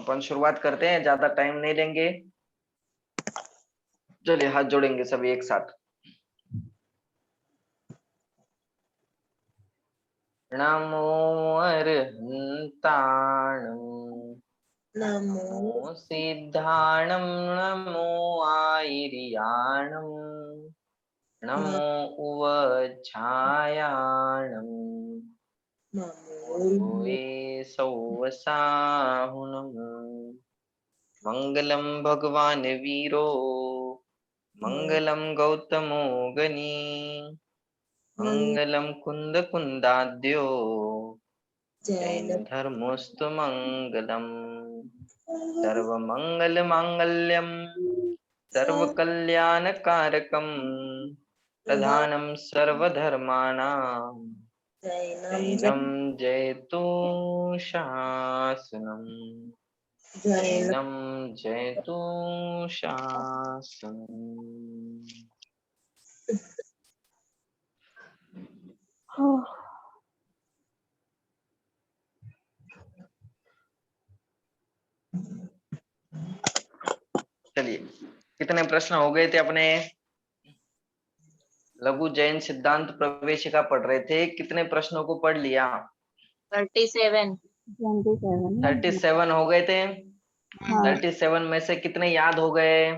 अपन शुरुआत करते हैं, ज्यादा टाइम नहीं लेंगे। चलिए हाथ जोड़ेंगे सभी एक साथ। नमो अरहंताणं, नमो सिद्धाणं, नमो आयर्याणं, नमो उवच्छायाणं, भूये सौवसाहुनं। मंगलम भगवान वीरो, मंगलम गौतमो गनी, मंगलम कुंद कुंदाद्यो, जैन धर्मोस्तु मंगलम। सर्व मंगल मांगल्यम, सर्व कल्याण कारकम, प्रधानम सर्वधर्माणां, जैनम जयतु शासनम। जैनम जयतु शासनम। चलिए, कितने प्रश्न हो गए थे अपने? लघु जैन सिद्धांत प्रवेशिका पढ़ रहे थे, कितने प्रश्नों को पढ़ लिया? 37 37 हो गए थे। 37 में से कितने याद हो गए?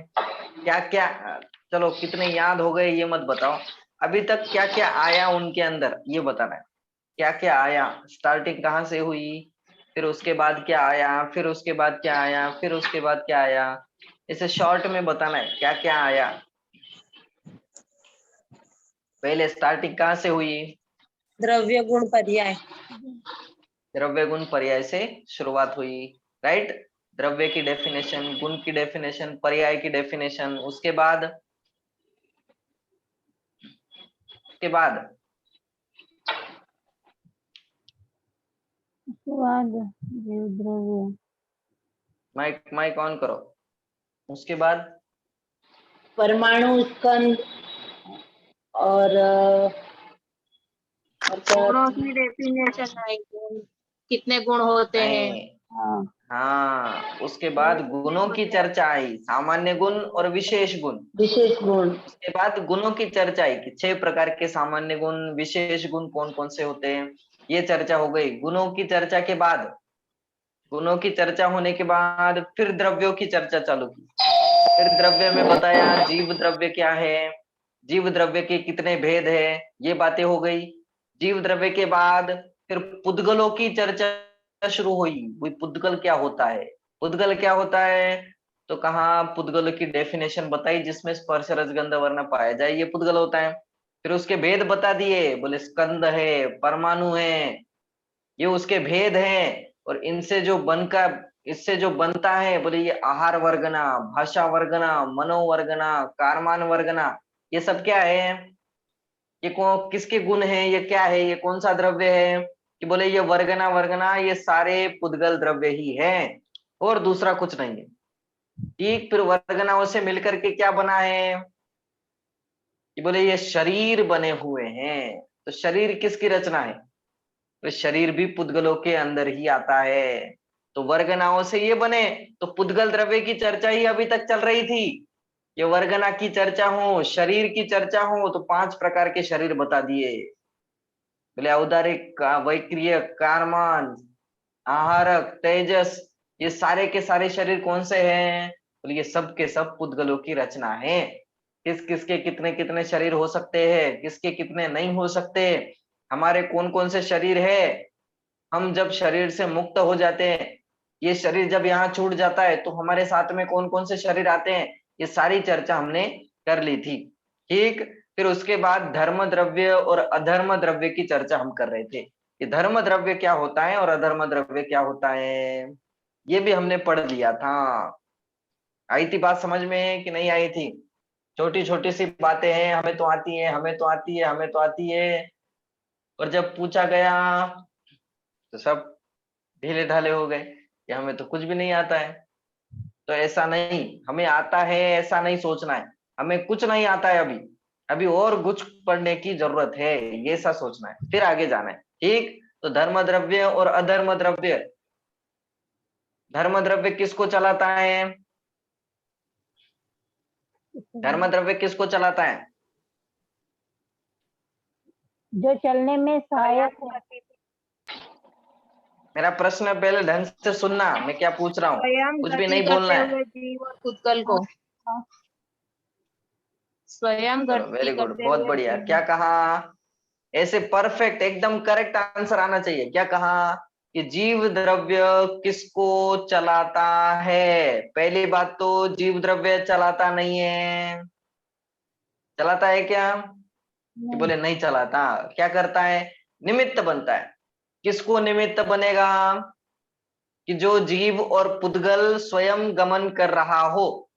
क्या क्या, चलो कितने याद हो गए ये मत बताओ, अभी तक क्या क्या आया उनके अंदर ये बताना है। क्या क्या आया, स्टार्टिंग कहाँ से हुई, फिर उसके बाद क्या आया, फिर उसके बाद क्या आया, फिर उसके बाद क्या आया, इसे शॉर्ट में बताना है क्या क्या आया। पहले स्टार्टिंग कहाँ से हुई? द्रव्य गुण पर्याय। द्रव्य गुण पर्याय से शुरुआत हुई, राइट। द्रव्य की डेफिनेशन, गुण की डेफिनेशन, पर्याय की डेफिनेशन, उसके बाद जीव द्रव्य। माइक माइक ऑन करो। उसके बाद परमाणु स्कंद और गुणों की डेफिनेशन है, कितने गुण होते हैं। नहीं, हाँ, उसके बाद गुणों की चर्चा आई, सामान्य गुण और विशेष गुण। उसके बाद गुणों की चर्चा आई कि 6 प्रकार के सामान्य गुण, विशेष गुण कौन कौन से होते हैं, ये चर्चा हो गई। गुणों की चर्चा के बाद, गुणों की चर्चा होने के बाद फिर द्रव्यों की चर्चा चालू की। फिर द्रव्य में बताया जीव द्रव्य क्या है, जीव द्रव्य के कितने भेद है, ये बातें हो गई। जीव द्रव्य के बाद फिर पुद्गलों की चर्चा शुरू हुई। वही पुद्गल क्या होता है, पुद्गल क्या होता है, तो कहाँ पुद्गल की डेफिनेशन बताई, जिसमें स्पर्श रसगंध वर्ण पाया जाए, ये पुद्गल होता है। फिर उसके भेद बता दिए, बोले स्कंद है, परमाणु है, ये उसके भेद हैं। और इनसे जो बनकर, इससे जो बनता है, बोले ये आहार वर्गना, भाषा वर्गना, मनोवर्गना, कारमान वर्गना, ये सब क्या है, ये किसके गुण है, ये क्या है, ये कौन सा द्रव्य है, कि बोले ये वर्गना वर्गना, ये सारे पुद्गल द्रव्य ही है और दूसरा कुछ नहीं है। ठीक, फिर वर्गनाओं से मिलकर के क्या बना है, कि बोले ये शरीर बने हुए हैं। तो शरीर किसकी रचना है? तो शरीर भी पुद्गलों के अंदर ही आता है। तो वर्गनाओं से ये बने, तो पुद्गल द्रव्य की चर्चा ही अभी तक चल रही थी। ये वर्गना की चर्चा हो, शरीर की चर्चा हो, तो 5 प्रकार के शरीर बता दिए। बोले औदारिक, वैक्रिय, कारमान, आहारक, तेजस, ये सारे के सारे शरीर कौन से हैं? बोले ये सब के सब पुद्गलों की रचना है। किस किसके कितने कितने शरीर हो सकते हैं, किसके कितने नहीं हो सकते, हमारे कौन कौन से शरीर है, हम जब शरीर से मुक्त हो जाते हैं, ये शरीर जब यहाँ छूट जाता है, तो हमारे साथ में कौन कौन से शरीर आते हैं, ये सारी चर्चा हमने कर ली थी। ठीक, फिर उसके बाद धर्म द्रव्य और अधर्म द्रव्य की चर्चा हम कर रहे थे, कि धर्म द्रव्य क्या होता है और अधर्म द्रव्य क्या होता है, ये भी हमने पढ़ लिया था। आई थी बात समझ में कि नहीं आई थी? छोटी छोटी सी बातें हैं, हमें तो आती है, हमें तो आती है, हमें तो आती है, और जब पूछा गया तो सब ढीले ढाले हो गए कि हमें तो कुछ भी नहीं आता है। तो ऐसा नहीं, हमें आता है ऐसा नहीं सोचना है, हमें कुछ नहीं आता है अभी, अभी और कुछ पढ़ने की जरूरत है, ये ऐसा सोचना है, फिर आगे जाना है। ठीक, तो धर्म द्रव्य और अधर्म द्रव्य, धर्म द्रव्य किसको चलाता है? धर्म द्रव्य किसको चलाता है? जो चलने में सहायक हो। मेरा प्रश्न पहले ढंग से सुनना, मैं क्या पूछ रहा हूँ, स्वयं कुछ भी गति नहीं बोलना करते है। हुए जीव और पुद्गल को। हाँ, स्वयं चलो गति वेरी गुड, करते बहुत हुए बढ़िया। जीव। क्या कहा? ऐसे परफेक्ट एकदम करेक्ट आंसर आना चाहिए। क्या कहा कि जीव द्रव्य किसको चलाता है? पहली बात तो जीव द्रव्य चलाता नहीं है। चलाता है क्या? कि नहीं। बोले नहीं चलाता। क्या करता है? निमित्त बनता है। किसको निमित्त बनेगा? कि जो जीव और पुद्गल स्वयं गमन कर रहा हो,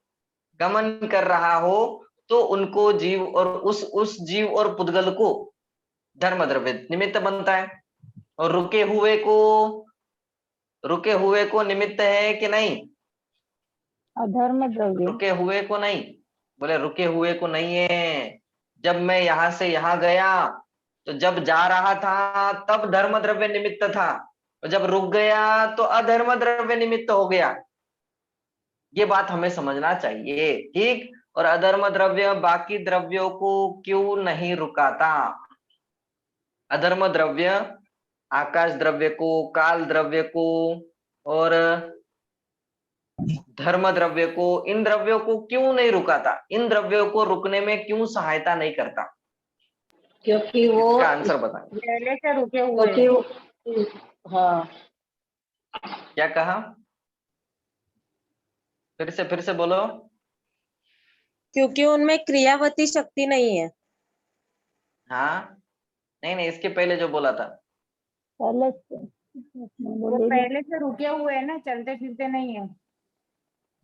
गमन कर रहा हो, तो उनको जीव और उस जीव और पुद्गल को धर्म द्रव्य निमित्त बनता है। और रुके हुए को निमित्त है कि नहीं? अधर्म द्रव्य। रुके हुए को नहीं, बोले रुके हुए को नहीं है। जब मैं यहां से यहां गया, तो जब जा रहा था तब धर्म द्रव्य निमित्त था, और जब रुक गया तो अधर्म द्रव्य निमित्त हो गया। ये बात हमें समझना चाहिए, ठीक। और अधर्म द्रव्य बाकी द्रव्यों को क्यों नहीं रुकाता? अधर्म द्रव्य आकाश द्रव्य को, काल द्रव्य को और धर्म द्रव्य को, इन द्रव्यों को क्यों नहीं रुकाता? इन द्रव्यों को रुकने में क्यों सहायता नहीं करता? क्योंकि वो इसका आंसर बताएं। पहले से रुके हुए क्योंकि हैं। हाँ, क्या कहा? फिर से बोलो। क्योंकि उनमें क्रियावती शक्ति नहीं है। हाँ, नहीं नहीं, इसके पहले जो बोला था। पहले से वो बोले पहले से रुके हुए हैं ना, चलते फिरते नहीं है।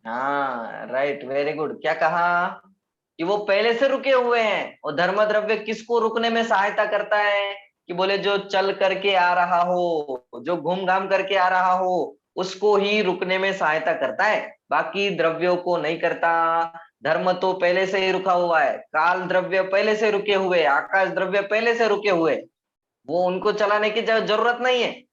हाँ राइट, वेरी गुड। क्या कहा? कि वो पहले से रुके हुए हैं। और धर्म द्रव्य किसको रुकने में सहायता करता है? कि बोले जो चल करके आ रहा हो, जो घूम घाम करके आ रहा हो, उसको ही रुकने में सहायता करता है, बाकी द्रव्यों को नहीं करता। धर्म तो पहले से ही रुका हुआ है, काल द्रव्य पहले से रुके हुए, आकाश द्रव्य पहले से रुके हुए, वो उनको चलाने की जरूरत नहीं है।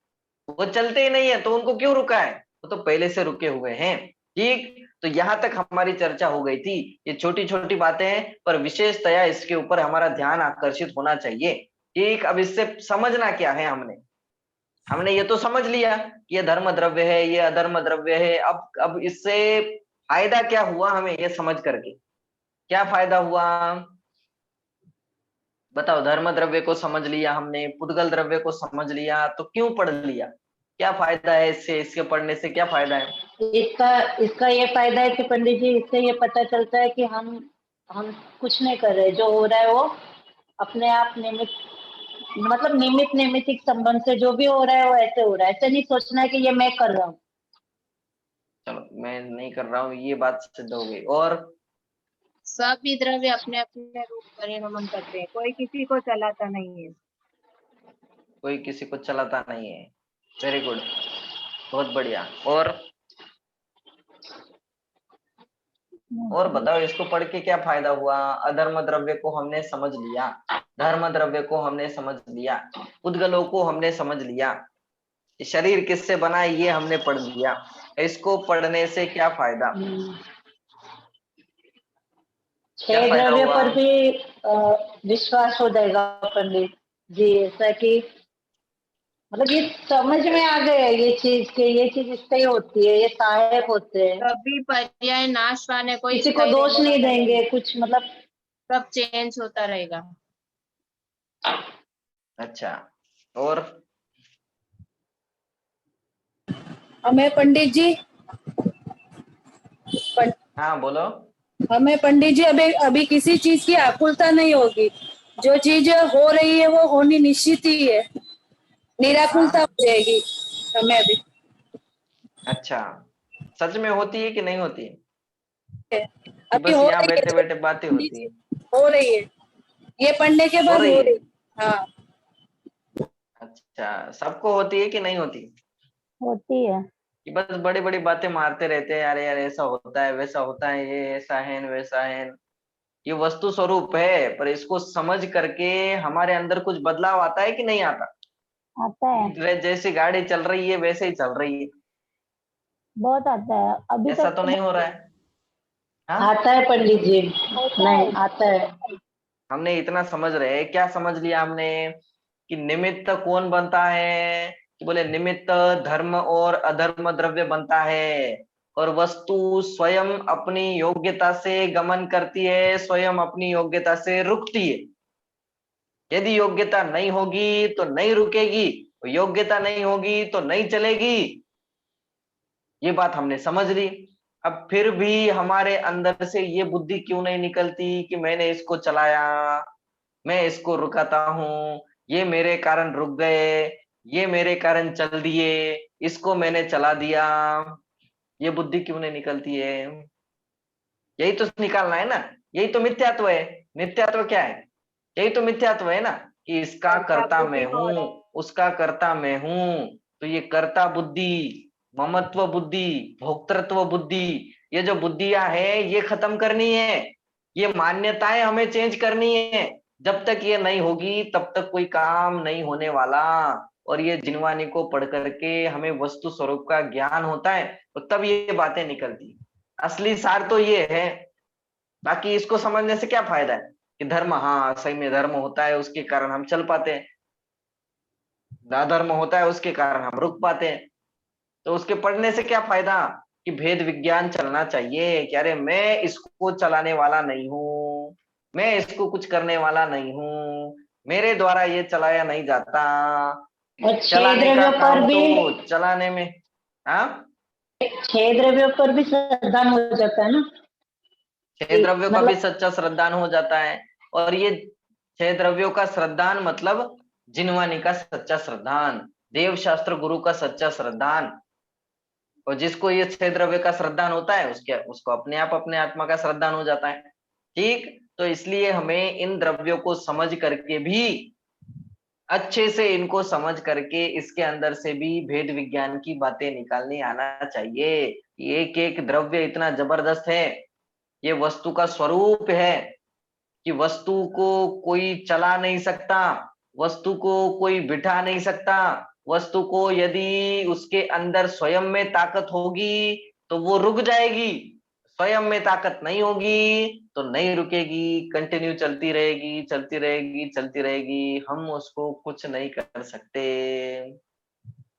वो चलते ही नहीं है तो उनको क्यों रुका है? वो तो पहले से रुके हुए हैं, ठीक। तो यहां तक हमारी चर्चा हो गई थी। ये छोटी छोटी बातें हैं, पर विशेषतया इसके ऊपर हमारा ध्यान आकर्षित होना चाहिए, ठीक। अब इससे समझना क्या है? हमने ये तो समझ लिया कि ये धर्म द्रव्य है, ये अधर्म द्रव्य है। अब इससे फायदा क्या हुआ हमें ये समझ करके? क्या फायदा हुआ बताओ? धर्म द्रव्य को समझ लिया हमने, पुद्गल द्रव्य को समझ लिया, तो क्यों पढ़ लिया? क्या फायदा है इससे? इसके पढ़ने से क्या फायदा है? इसका इसका ये फायदा है कि पंडित जी, इससे ये पता चलता है कि हम कुछ नहीं कर रहे, जो हो रहा है वो अपने आप निमित्त, मतलब निमित्त संबंध से जो भी हो रहा है वो ऐसे हो रहा है। ऐसे नहीं सोचना है कि ये मैं कर रहा हूँ। चलो, मैं नहीं कर रहा हूँ, ये बात सिद्ध हो गई। और सभी द्रव्य अपने अपने रूप परिणमन करते हैं, कोई किसी को चलाता नहीं है। कोई किसी को चलाता नहीं है, वेरी गुड, बहुत बढ़िया। और बताओ, इसको पढ़ के क्या फायदा हुआ? अधर्म द्रव्य को हमने समझ लिया, धर्म द्रव्य को हमने समझ लिया, उद्गलों को हमने समझ लिया, शरीर किससे बना है ये हमने पढ़ लिया। इसको पढ़ने से क्या फायदा? क्या छह फायदा द्रव्य हुआ? पर भी विश्वास हो जाएगा पंडित जी। ऐसा कि मतलब ये समझ में आ गया ये चीज, कि ये चीज इससे ही होती है, ये सहायक होते हैं। कभी पर्याय नाश पाने कोई किसी को स्थायी दोष रहने नहीं वाला देंगे कुछ, मतलब सब चेंज होता रहेगा। अच्छा, और हमें पंडित जी हाँ बोलो। हमें पंडित जी अभी अभी किसी चीज की आकुलता नहीं होगी। जो चीज हो रही है वो होनी निश्चित ही है। निराकुलता हाँ, हो जाएगी हमें अभी। अच्छा, सच में होती है कि नहीं होती है? कि अभी बस हो यहाँ रही है बैठे तो बैठे बातें पंडित होती जी, है? हो रही है। ये पढ़ने के हो बाद रही हो है? रही। हाँ, अच्छा, सबको होती है कि नहीं होती? होती है। कि बस बड़ी बड़ी बातें मारते रहते हैं, अरे यार ऐसा होता है, वैसा होता है, ये ऐसा है वैसा है। ये वस्तु स्वरूप है, पर इसको समझ करके हमारे अंदर कुछ बदलाव आता है कि नहीं आता? आता है। जैसी गाड़ी चल रही है वैसे ही चल रही है, बहुत आता है अभी ऐसा तक तो नहीं हो रहा है? हाँ, आता है पंडित जी, होता नहीं है। आता है। हमने इतना समझ रहे हैं, क्या समझ लिया हमने कि निमित्त कौन बनता है, कि बोले निमित्त धर्म और अधर्म द्रव्य बनता है, और वस्तु स्वयं अपनी योग्यता से गमन करती है, स्वयं अपनी योग्यता से रुकती है। यदि योग्यता नहीं होगी तो नहीं रुकेगी, योग्यता नहीं होगी तो नहीं चलेगी। ये बात हमने समझ ली। अब फिर भी हमारे अंदर से ये बुद्धि क्यों नहीं निकलती कि मैंने इसको चलाया, मैं इसको रुकाता हूँ, ये मेरे कारण रुक गए, ये मेरे कारण चल दिए, इसको मैंने चला दिया। ये बुद्धि क्यों नहीं निकलती है? यही तो निकालना है ना। यही तो मिथ्यात्व है। मिथ्यात्व क्या है? यही तो मिथ्यात्व है ना, कि इसका कर्ता कर्ता बुद्धि मैं हो हूँ, रहा उसका कर्ता मैं हूँ। तो ये कर्ता बुद्धि, ममत्व बुद्धि, भोक्तृत्व बुद्धि, ये जो बुद्धियां है ये खत्म करनी है। ये मान्यताएं हमें चेंज करनी है। जब तक ये नहीं होगी तब तक कोई काम नहीं होने वाला। और ये जिनवानी को पढ़ करके हमें वस्तु स्वरूप का ज्ञान होता है, तो तब ये बातें निकलती है। असली सार तो ये है। बाकी इसको समझने से क्या फायदा है कि धर्म, हाँ सही में धर्म होता है उसके कारण हम चल पाते हैं, अधर्म होता है उसके कारण हम रुक पाते हैं। तो उसके पढ़ने से क्या फायदा कि भेद विज्ञान चलना चाहिए कि अरे मैं इसको चलाने वाला नहीं हूँ, मैं इसको कुछ करने वाला नहीं हूँ, मेरे द्वारा ये चलाया नहीं जाता। और छह चलाने का द्रव्यों पर काम भी, तो चलाने में। हाँ, 6 द्रव्यों पर भी श्रद्धान हो जाता है ना, छह द्रव्यों का भी मतलब सच्चा श्रद्धान हो जाता है। और ये छह द्रव्यों का श्रद्धान मतलब जिनवानी का सच्चा श्रद्धान, देव शास्त्र गुरु का सच्चा श्रद्धान। और जिसको ये छह द्रव्य का श्रद्धान होता है उसके उसको अपने आप अपने आत्मा का श्रद्धान हो जाता है। ठीक, तो इसलिए हमें इन द्रव्यों को समझ करके भी, अच्छे से इनको समझ करके इसके अंदर से भी भेद विज्ञान की बातें निकालने आना चाहिए। एक एक द्रव्य इतना जबरदस्त है, ये वस्तु का स्वरूप है कि वस्तु को कोई चला नहीं सकता, वस्तु को कोई बिठा नहीं सकता। वस्तु को यदि उसके अंदर स्वयं में ताकत होगी तो वो रुक जाएगी, स्वयं में ताकत नहीं होगी तो नहीं रुकेगी, कंटिन्यू चलती रहेगी चलती रहेगी चलती रहेगी, हम उसको कुछ नहीं कर सकते।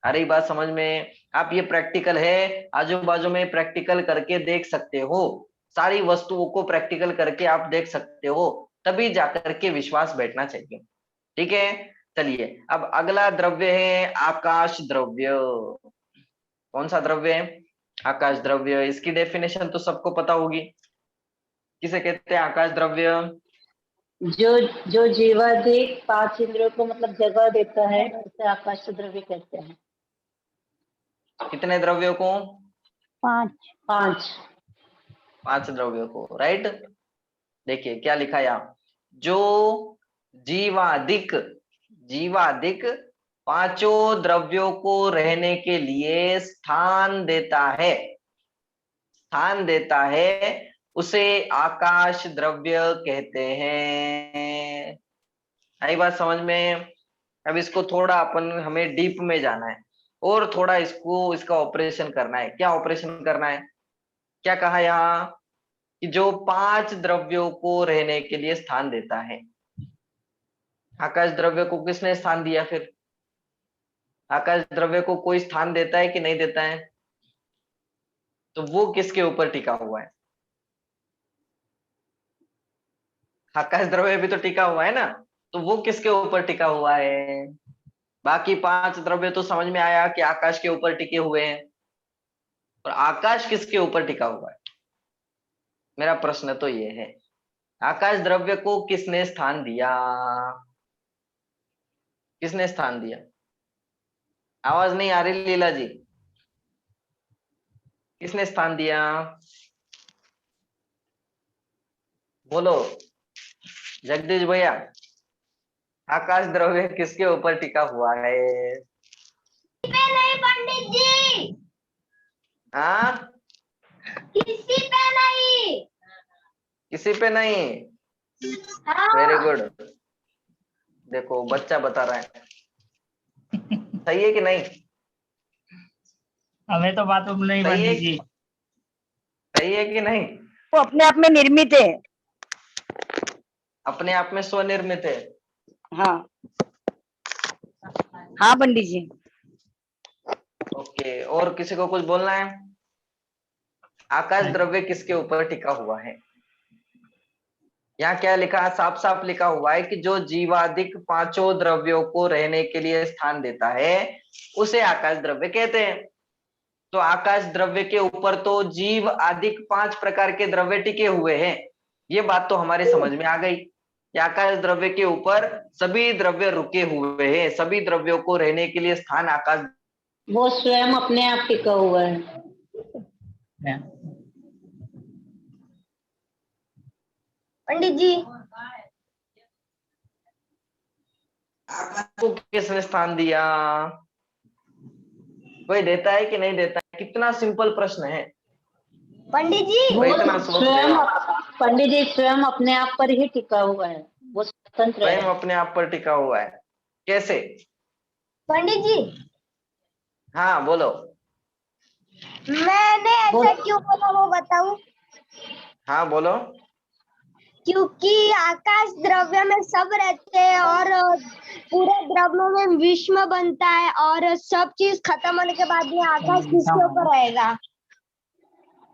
आ रही बात समझ में? आप ये प्रैक्टिकल है, आजू बाजू में प्रैक्टिकल करके देख सकते हो, सारी वस्तुओं को प्रैक्टिकल करके आप देख सकते हो, तभी जाकर के विश्वास बैठना चाहिए। ठीक है, चलिए अब अगला द्रव्य है आकाश द्रव्य। कौन सा द्रव्य है? आकाश द्रव्य। इसकी डेफिनेशन तो सबको पता होगी। किसे कहते हैं आकाश द्रव्य? जो जो जीवाधिक 5 इंद्रियों को मतलब जगह देता है उसे आकाश द्रव्य कहते हैं। कितने द्रव्यों को? 5। 5। 5 द्रव्यों को, राइट। देखिए क्या लिखा है यहाँ, जो जीवादिक, जीवादिक पांचों द्रव्यों को रहने के लिए स्थान देता है, स्थान देता है, उसे आकाश द्रव्य कहते हैं। आई बात समझ में? अब इसको थोड़ा अपन हमें डीप में जाना है और थोड़ा इसको इसका ऑपरेशन करना है। क्या ऑपरेशन करना है? क्या कहा यहाँ कि जो 5 द्रव्यों को रहने के लिए स्थान देता है। आकाश द्रव्य को किसने स्थान दिया फिर? आकाश द्रव्य को कोई स्थान देता है कि नहीं देता है? तो वो किसके ऊपर टिका हुआ है? आकाश द्रव्य भी तो टिका हुआ है ना, तो वो किसके ऊपर टिका हुआ है? बाकी 5 द्रव्य तो समझ में आया कि आकाश के ऊपर टिके हुए हैं, और आकाश किसके ऊपर टिका हुआ है? मेरा प्रश्न तो ये है, आकाश द्रव्य को किसने स्थान दिया? किसने स्थान दिया? आवाज नहीं आ रही लीला जी, किसने स्थान दिया? बोलो जगदीश भैया, आकाश द्रव्य किसके ऊपर टिका हुआ है? नहीं पंडित जी, हाँ, किसी पे नहीं। किसी पे नहीं। Very good. देखो बच्चा बता रहा है, सही है कि नहीं? हमें तो मालूम नहीं सही है पंडित जी। सही है कि नहीं? वो अपने आप में निर्मित है। अपने आप में स्वनिर्मित है। हाँ हाँ पंडित जी। ओके, और किसी को कुछ बोलना है? आकाश द्रव्य किसके ऊपर टिका हुआ है? यहाँ क्या लिखा है? साफ साफ लिखा हुआ है कि जो जीवादिक पांचों द्रव्यों को रहने के लिए स्थान देता है उसे आकाश द्रव्य कहते हैं। तो आकाश द्रव्य के ऊपर तो जीव आदिक 5 प्रकार के द्रव्य टिके हुए हैं। ये बात तो हमारे समझ में आ गई कि आकाश द्रव्य के ऊपर सभी द्रव्य रुके हुए हैं, सभी द्रव्यों को रहने के लिए स्थान आकाश। वो स्वयं अपने आप टिका हुआ है। पंडित जी आकाश को किसने स्थान दिया? कोई देता है कि नहीं देता है? कितना सिंपल प्रश्न है। पंडित जी वो इतना सोच रहे स्वयं हो आप। पंडित जी स्वयं अपने आप पर ही टिका हुआ है, वो स्वतंत्र स्वयं है। अपने आप पर टिका हुआ है। कैसे? पंडित जी हाँ बोलो। मैंने ऐसा क्यों बोला वो बताऊं? हाँ बोलो। क्योंकि आकाश द्रव्य में सब रहते हैं और पूरे द्रव्यों में विश्व बनता है और सब चीज खत्म होने के बाद में आकाश किसके ऊपर रहेगा?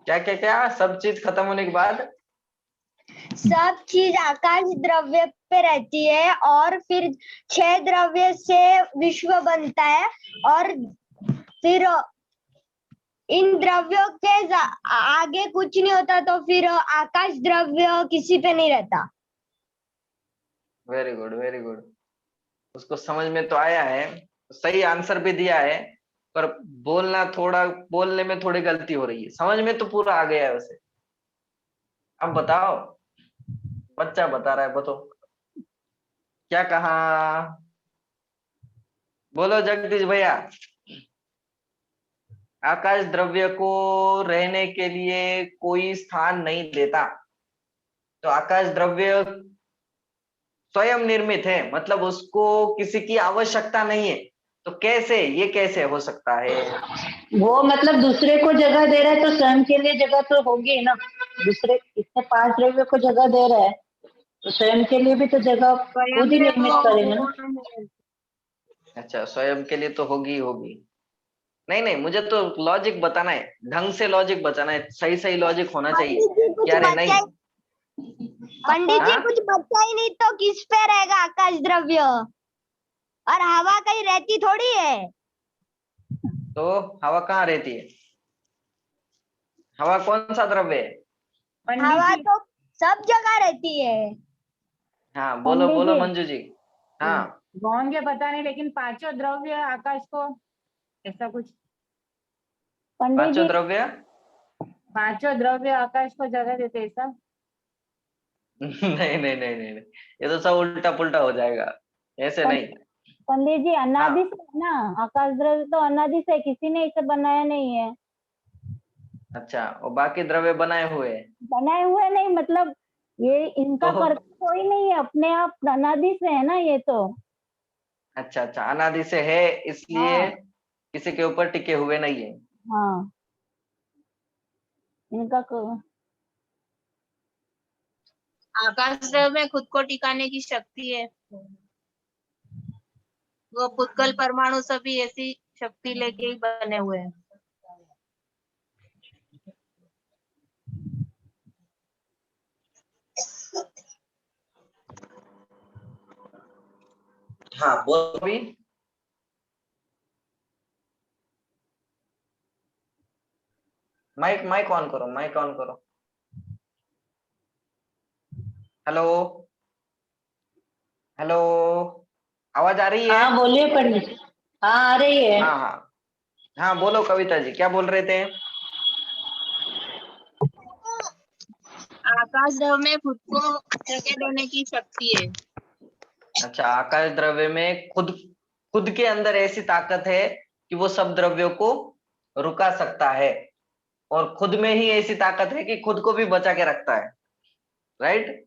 क्या क्या क्या? सब चीज खत्म होने के बाद सब चीज आकाश द्रव्य पे रहती है और फिर 6 द्रव्य से विश्व बनता है और फिर इन द्रव्यों के आगे कुछ नहीं होता तो फिर आकाश द्रव्य किसी पे नहीं रहता। Very good very good. उसको समझ में तो आया है, सही आंसर भी दिया है, पर बोलने में थोड़ी गलती हो रही है। समझ में तो पूरा आ गया है उसे। अब बताओ, बच्चा बता रहा है, बताओ क्या कहा? बोलो जगदीश भैया। आकाश द्रव्य को रहने के लिए कोई स्थान नहीं देता, तो आकाश द्रव्य स्वयं निर्मित है, मतलब उसको किसी की आवश्यकता नहीं है। तो कैसे, ये कैसे हो सकता है? वो मतलब दूसरे को जगह दे रहा है तो स्वयं के लिए जगह तो होगी ना। दूसरे इसने 5 द्रव्य को जगह दे रहा है तो स्वयं के लिए भी तो जगह खुद ही निर्मित करेंगे ना। अच्छा, स्वयं के लिए तो होगी ही होगी। नहीं नहीं, मुझे तो लॉजिक बताना है, ढंग से लॉजिक बताना है, सही सही लॉजिक होना चाहिए। पंडित जी कुछ क्या रे? बचा नहीं। पंडित जी हाँ? कुछ बचा ही नहीं तो किस पे रहेगा आकाश द्रव्य? और हवा कहीं रहती थोड़ी है। तो हवा कहाँ रहती है? हवा कौन सा द्रव्य है? हवा तो सब जगह रहती है। हाँ बोलो पंडित बोलो जी। मंजू जी। हाँ होंगे पता नहीं, लेकिन 5 द्रव्य आकाश को ऐसा कुछ। पंडित पांचों जी द्रव्य 5 द्रव्य आकाश को जगह देते ऐसा। नहीं नहीं नहीं नहीं नहीं, ये तो सब उल्टा पुल्टा हो जाएगा, ऐसे नहीं। पंडित जी अनादि हाँ से है ना, आकाश द्रव्य तो अनादि से है, किसी ने इसे बनाया नहीं है। अच्छा, और बाकी द्रव्य बनाए हुए हैं। बनाए हुए नहीं, मतलब ये इनका तो कर्ता कोई नहीं है, अपने आप अनादि से है ना ये तो। अच्छा अच्छा, अनादि से है, इसलिए हाँ किसी के ऊपर टिके हुए नहीं है। हाँ इनका आकाश द्रव्य में खुद को टिकाने की शक्ति है। वो पुद्गल परमाणु सभी ऐसी शक्ति लेके ही बने हुए हैं। हाँ बोलो भी। माइक माइक ऑन करो, माइक ऑन करो। हेलो हेलो, आवाज आ रही है? हाँ बोलिए पंडित जी। हाँ आ रही है। हाँ हाँ हाँ बोलो कविता जी, क्या बोल रहे थे? आकाश द्रव्य में खुद को जगह देने की शक्ति है। अच्छा, आकाश द्रव्य में खुद खुद के अंदर ऐसी ताकत है कि वो सब द्रव्यों को रुका सकता है, और खुद में ही ऐसी ताकत है कि खुद को भी बचा के रखता है। राइट?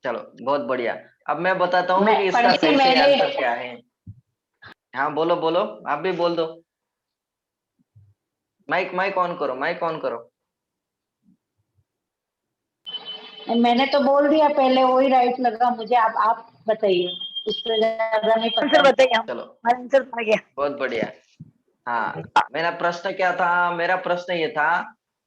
चलो बहुत बढ़िया। अब मैं बताता हूँ मैं कि इसका पंडित जी सही सही मैंने आंसर क्या है। हाँ बोलो बोलो, आप भी बोल दो। माइक ऑन करो, माइक ऑन करो। मैंने तो बोल दिया पहले, वही राइट लगा मुझे। आप बताइए, उससे ज्यादा नहीं आंसर पता। बताइए, चलो हमारा आंसर आ गया। बहुत बढ़िया। हाँ, मेरा प्रश्न क्या था? मेरा प्रश्न ये था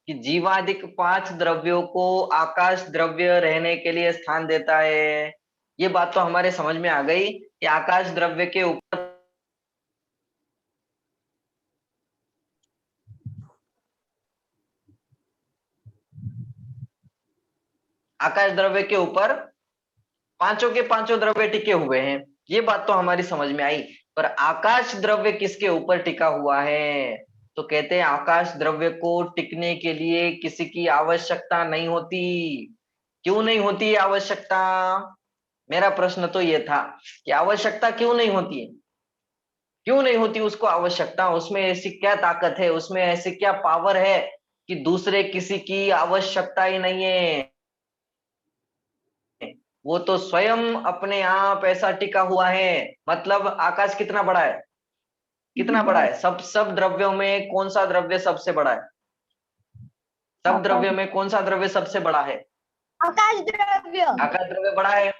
कि जीवादिक 5 द्रव्यों को आकाश द्रव्य रहने के लिए स्थान देता है। ये बात तो हमारे समझ में आ गई कि आकाश द्रव्य के ऊपर आकाश द्रव्य के ऊपर पांचों के पांचों द्रव्य टिके हुए हैं। ये बात तो हमारी समझ में आई, पर आकाश द्रव्य किसके ऊपर टिका हुआ है? तो कहते हैं आकाश द्रव्य को टिकने के लिए किसी की आवश्यकता नहीं होती। क्यों नहीं होती आवश्यकता? मेरा प्रश्न तो ये था कि आवश्यकता क्यों नहीं होती है? क्यों नहीं होती उसको आवश्यकता? उसमें ऐसी क्या ताकत है, उसमें ऐसी क्या पावर है कि दूसरे किसी की आवश्यकता ही नहीं है? वो तो स्वयं अपने आप ऐसा टिका हुआ है। मतलब आकाश कितना बड़ा है? कितना बड़ा है? सब द्रव्यों में कौन सा द्रव्य सबसे बड़ा है? सब द्रव्यों में कौन सा द्रव्य सबसे बड़ा है? आकाश द्रव्य। आकाश द्रव्य बड़ा है।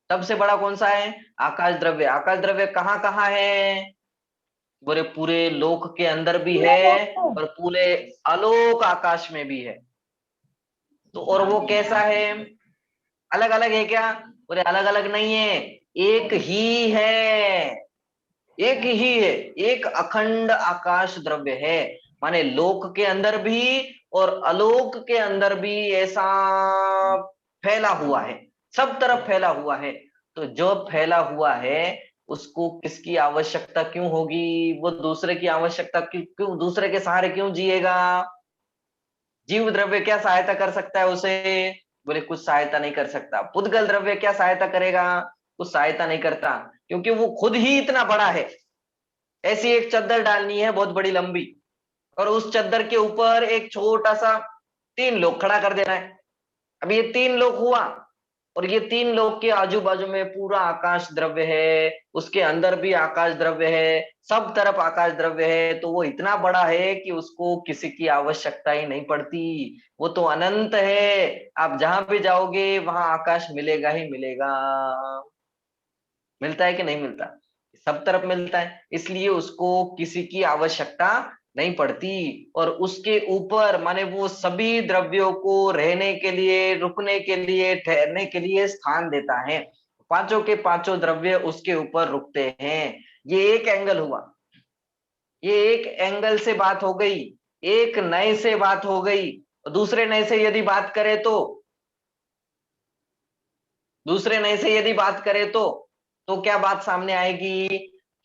सबसे बड़ा कौन सा है? आकाश द्रव्य। आकाश द्रव्य कहाँ कहाँ है? बोले पूरे लोक के अंदर भी है और पूरे आलोक आकाश में भी है। तो और वो कैसा है? अलग अलग है क्या? बोले अलग अलग नहीं है, एक ही है। एक ही है, एक अखंड आकाश द्रव्य है। माने लोक के अंदर भी और आलोक के अंदर भी ऐसा फैला हुआ है, सब तरफ फैला हुआ है। तो जो फैला हुआ है उसको किसकी आवश्यकता क्यों होगी? वो दूसरे की आवश्यकता क्यों, दूसरे के सहारे क्यों जिएगा? जीव द्रव्य क्या सहायता कर सकता है उसे? बोले कुछ सहायता नहीं कर सकता। पुद्गल द्रव्य क्या सहायता करेगा? कुछ सहायता नहीं करता, क्योंकि वो खुद ही इतना बड़ा है। ऐसी एक चद्दर डालनी है बहुत बड़ी लंबी, और उस चद्दर के ऊपर एक छोटा सा 3 लोग खड़ा कर देना है। अब ये 3 लोग हुआ, और ये 3 लोग के आजू बाजू में पूरा आकाश द्रव्य है, उसके अंदर भी आकाश द्रव्य है, सब तरफ आकाश द्रव्य है। तो वो इतना बड़ा है कि उसको किसी की आवश्यकता ही नहीं पड़ती। वो तो अनंत है, आप जहां भी जाओगे वहां आकाश मिलेगा ही मिलेगा। मिलता है कि नहीं मिलता? सब तरफ मिलता है, इसलिए उसको किसी की आवश्यकता नहीं पड़ती। और उसके ऊपर माने वो सभी द्रव्यों को रहने के लिए, रुकने के लिए, ठहरने के लिए स्थान देता है। पांचों के पांचों द्रव्य उसके ऊपर रुकते हैं। ये एक एंगल हुआ, ये एक एंगल से बात हो गई, एक नए से बात हो गई। दूसरे नए से यदि बात करें तो, दूसरे नए से यदि बात करें तो क्या बात सामने आएगी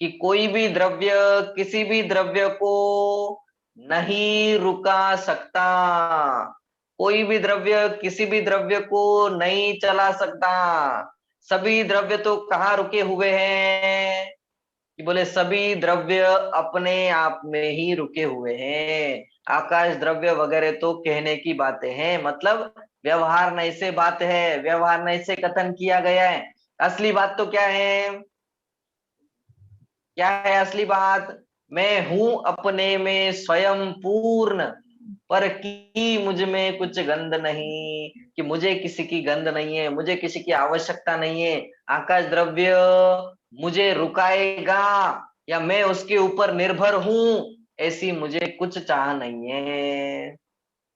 कि कोई भी द्रव्य किसी भी द्रव्य को नहीं रुका सकता। कोई भी द्रव्य किसी भी द्रव्य को नहीं चला सकता। सभी द्रव्य तो कहाँ रुके हुए हैं? कि बोले सभी द्रव्य अपने आप में ही रुके हुए हैं। आकाश द्रव्य वगैरह तो कहने की बातें हैं, मतलब व्यवहार नए से बात है, व्यवहार नए से कथन किया गया है। असली बात तो क्या है? क्या है असली बात? मैं हूं अपने में स्वयं पूर्ण, पर की मुझ में कुछ गंध नहीं। कि मुझे किसी की गंध नहीं है, मुझे किसी की आवश्यकता नहीं है। आकाश द्रव्य मुझे रुकाएगा या मैं उसके ऊपर निर्भर हूं, ऐसी मुझे कुछ चाह नहीं है।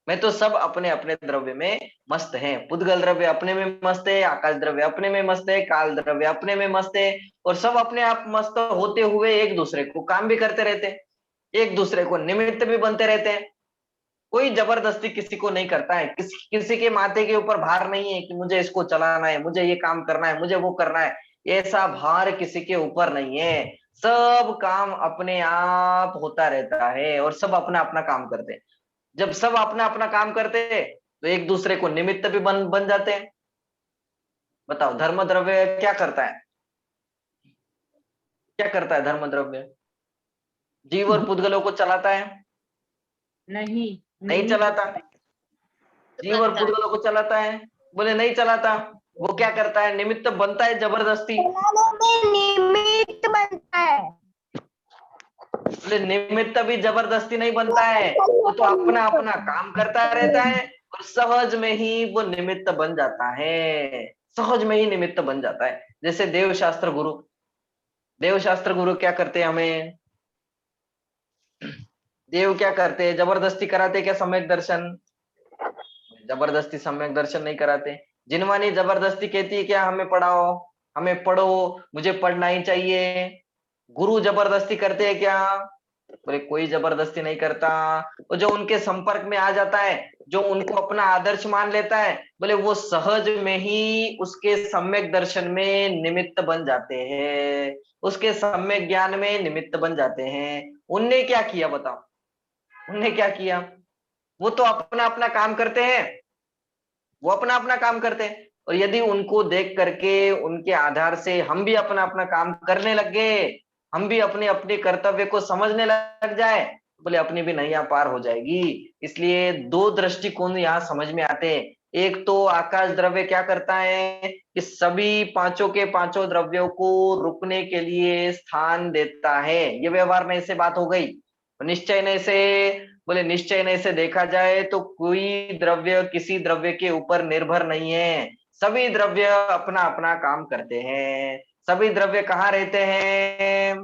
मैं तो सब अपने अपने द्रव्य में मस्त है। पुद्गल द्रव्य अपने में मस्त है, आकाश द्रव्य अपने में मस्त है, काल द्रव्य अपने में मस्त है। और सब अपने आप मस्त होते हुए एक दूसरे को काम भी करते रहते हैं, एक दूसरे को निमित्त भी बनते रहते हैं। कोई जबरदस्ती किसी को नहीं करता है, किसी के माथे के ऊपर भार नहीं है कि मुझे इसको चलाना है, मुझे ये काम करना है, मुझे वो करना है। ऐसा भार किसी के ऊपर नहीं है। सब काम अपने आप होता रहता है और सब अपना अपना काम करते हैं। जब सब अपना अपना काम करते हैं तो एक दूसरे को निमित्त भी बन जाते हैं। बताओ धर्म द्रव्य क्या करता है? क्या करता है धर्म द्रव्य? जीव और पुद्गलों को चलाता है? नहीं, नहीं चलाता। जीव और पुद्गलों को चलाता है? बोले नहीं चलाता। वो क्या करता है? निमित्त बनता है जबरदस्ती। चलाने में निमित्त बनता है। बोले निमित्त भी जबरदस्ती नहीं बनता है, वो तो अपना अपना काम करता रहता है और सहज में ही वो निमित्त बन जाता है, सहज में ही निमित्त बन जाता है। जैसे देवशास्त्र गुरु क्या करते हैं, हमें देव क्या करते हैं, जबरदस्ती कराते क्या सम्यक दर्शन? जबरदस्ती सम्यक दर्शन नहीं कराते। जिनवानी जबरदस्ती कहती है क्या हमें पढ़ाओ, हमें पढ़ो, मुझे पढ़ना ही चाहिए। गुरु जबरदस्ती करते हैं क्या? बोले कोई जबरदस्ती नहीं करता। वो जो उनके संपर्क में आ जाता है, जो उनको अपना आदर्श मान लेता है, बोले वो सहज में ही उसके सम्यक दर्शन में निमित्त बन जाते हैं, उसके सम्यक ज्ञान में निमित्त बन जाते हैं। उनने क्या किया बताओ, उनने क्या किया? वो तो अपना अपना काम करते हैं, वो अपना अपना काम करते हैं, और यदि उनको देख करके उनके आधार से हम भी अपना अपना काम करने लग गए, हम भी अपने अपने कर्तव्य को समझने लग जाए, बोले अपनी भी नैया पार हो जाएगी। इसलिए दो दृष्टिकोण यहाँ समझ में आते हैं। एक तो आकाश द्रव्य क्या करता है कि सभी पांचों के पांचों द्रव्यों को रुकने के लिए स्थान देता है। ये व्यवहार से बात हो गई। निश्चय से, बोले निश्चय से देखा जाए तो कोई द्रव्य किसी द्रव्य के ऊपर निर्भर नहीं है, सभी द्रव्य अपना अपना काम करते हैं। सभी द्रव्य कहाँ रहते हैं,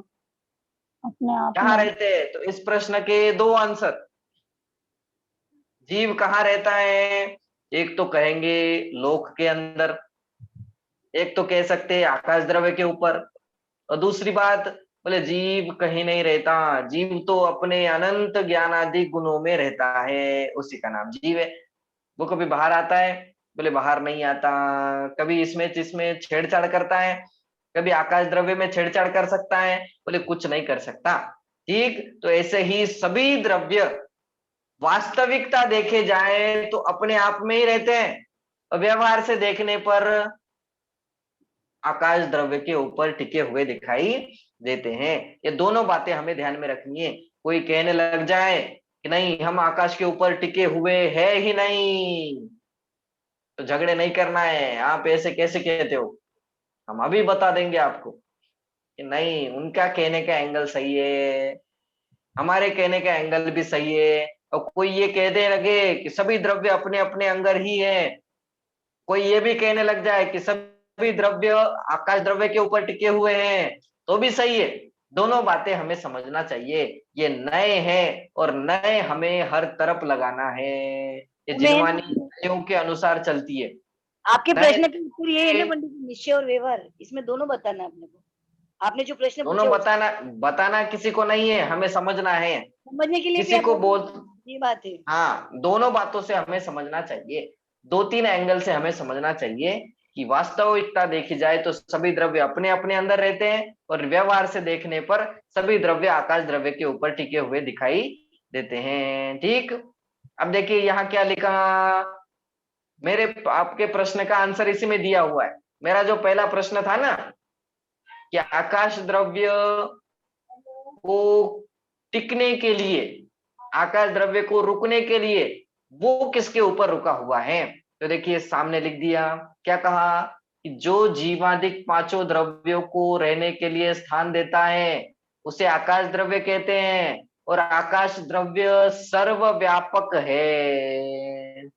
अपने आप कहाँ में। रहते हैं? तो इस प्रश्न के दो आंसर। जीव कहाँ रहता है? एक तो कहेंगे लोक के अंदर, एक तो कह सकते हैं आकाश द्रव्य के ऊपर, और दूसरी बात बोले जीव कहीं नहीं रहता, जीव तो अपने अनंत ज्ञानादि गुणों में रहता है, उसी का नाम जीव है। वो कभी बाहर आता है? बोले बाहर नहीं आता। कभी इसमें जिसमें छेड़छाड़ करता है? कभी आकाश द्रव्य में छेड़छाड़ कर सकता है? बोले कुछ नहीं कर सकता। ठीक, तो ऐसे ही सभी द्रव्य वास्तविकता देखे जाए तो अपने आप में ही रहते हैं, और व्यवहार से देखने पर आकाश द्रव्य के ऊपर टिके हुए दिखाई देते हैं। ये दोनों बातें हमें ध्यान में रखनी है। कोई कहने लग जाए कि नहीं हम आकाश के ऊपर टिके हुए है ही नहीं, तो झगड़े नहीं करना है, आप ऐसे कैसे कहते हो, हम अभी बता देंगे आपको कि नहीं उनका कहने का एंगल सही है, हमारे कहने का एंगल भी सही है। और कोई ये कहने लगे कि सभी द्रव्य अपने अपने अंदर ही है, कोई ये भी कहने लग जाए कि सभी द्रव्य आकाश द्रव्य के ऊपर टिके हुए हैं, तो भी सही है। दोनों बातें हमें समझना चाहिए। ये नए हैं और नए हमें हर तरफ लगाना है। ये जिनवानी नयों के अनुसार चलती है। आपके नए प्रश्न का उत्तर ये है ना पंडित जी, निश्चय और व्यवहार, इसमें दोनों बताना है अपने को। आपने जो प्रश्न दोनों पूछा बताना किसी को नहीं है, हमें समझना है। समझने के लिए भी किसी आप को बोल, ये बात है। हाँ दोनों बातों से हमें समझना चाहिए, दो तीन एंगल से हमें समझना चाहिए कि वास्तविकता देखी जाए तो सभी द्रव्य अपने अपने अंदर रहते हैं, और व्यवहार से देखने पर सभी द्रव्य आकाश द्रव्य के ऊपर टिके हुए दिखाई देते हैं। ठीक, अब देखिए यहाँ क्या लिखा, मेरे आपके प्रश्न का आंसर इसी में दिया हुआ है। मेरा जो पहला प्रश्न था ना कि आकाश द्रव्य को टिकने के लिए, आकाश द्रव्य को रुकने के लिए वो किसके ऊपर रुका हुआ है, तो देखिए सामने लिख दिया। क्या कहा कि जो जीवादिक पांचों द्रव्यों को रहने के लिए स्थान देता है उसे आकाश द्रव्य कहते हैं, और आकाश द्रव्य सर्वव्यापक है,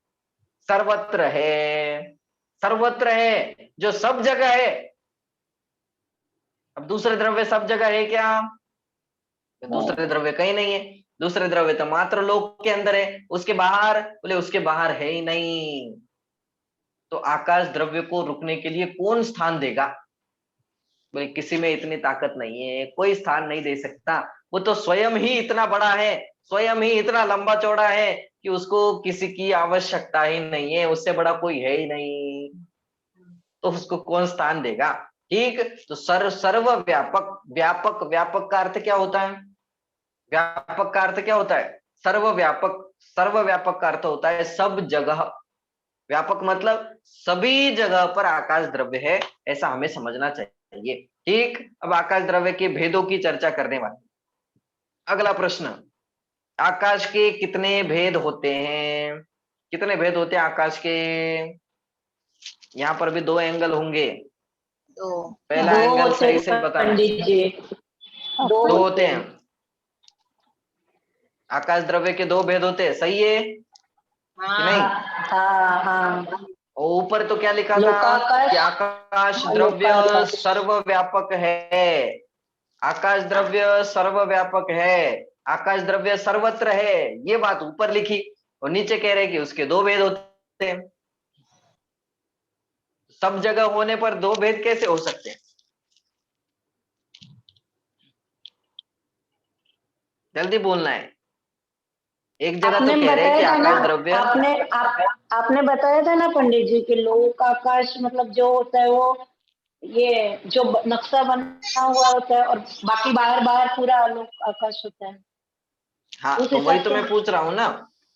सर्वत्र है, सर्वत्र है, जो सब जगह है। अब दूसरे द्रव्य सब जगह है क्या? दूसरे द्रव्य कहीं नहीं है, दूसरे द्रव्य तो मात्र लोक के अंदर है, उसके बाहर, बोले उसके बाहर है ही नहीं। तो आकाश द्रव्य को रुकने के लिए कौन स्थान देगा? बोले किसी में इतनी ताकत नहीं है, कोई स्थान नहीं दे सकता, वो तो स्वयं ही इतना बड़ा है, स्वयं ही इतना लंबा चौड़ा है कि उसको किसी की आवश्यकता ही नहीं है, उससे बड़ा कोई है ही नहीं, तो उसको कौन स्थान देगा? ठीक, तो सर्वव्यापक, व्यापक, व्यापक का अर्थ क्या होता है? व्यापक का अर्थ क्या होता है? सर्वव्यापक, सर्वव्यापक का अर्थ होता है सब जगह। व्यापक मतलब सभी जगह पर आकाश द्रव्य है, ऐसा हमें समझना चाहिए। ठीक, अब आकाश द्रव्य के भेदों की चर्चा करने वाले। अगला प्रश्न, आकाश के कितने भेद होते हैं? कितने भेद होते हैं आकाश के? यहाँ पर भी दो एंगल होंगे। तो पहला दो एंगल होते सही से हैं बताना। पंडित जी, दो होते हैं। आकाश द्रव्य के दो भेद होते हैं, सही है कि नहीं? हाँ हाँ। और ऊपर तो क्या लिखा था लोकाकाश, कि आकाश द्रव्य लोकाकाश। सर्वव्यापक है। आकाश द्रव्य सर्वव्यापक है, आकाश द्रव्य सर्वत्र है, ये बात ऊपर लिखी। और नीचे कह रहे कि उसके दो भेद होते हैं। सब जगह होने पर दो भेद कैसे हो सकते हैं? जल्दी बोलना है। एक जगह तो आपने कह रहे हैं कि बताया था ना, आकाश द्रव्य, आपने बताया था ना पंडित जी कि लोक आकाश मतलब जो होता है वो ये जो नक्शा बना हुआ होता है, और बाकी बाहर बाहर पूरा आलोक आकाश होता है। हाँ उस तो वही हिसाब तो से मैं पूछ रहा हूं ना।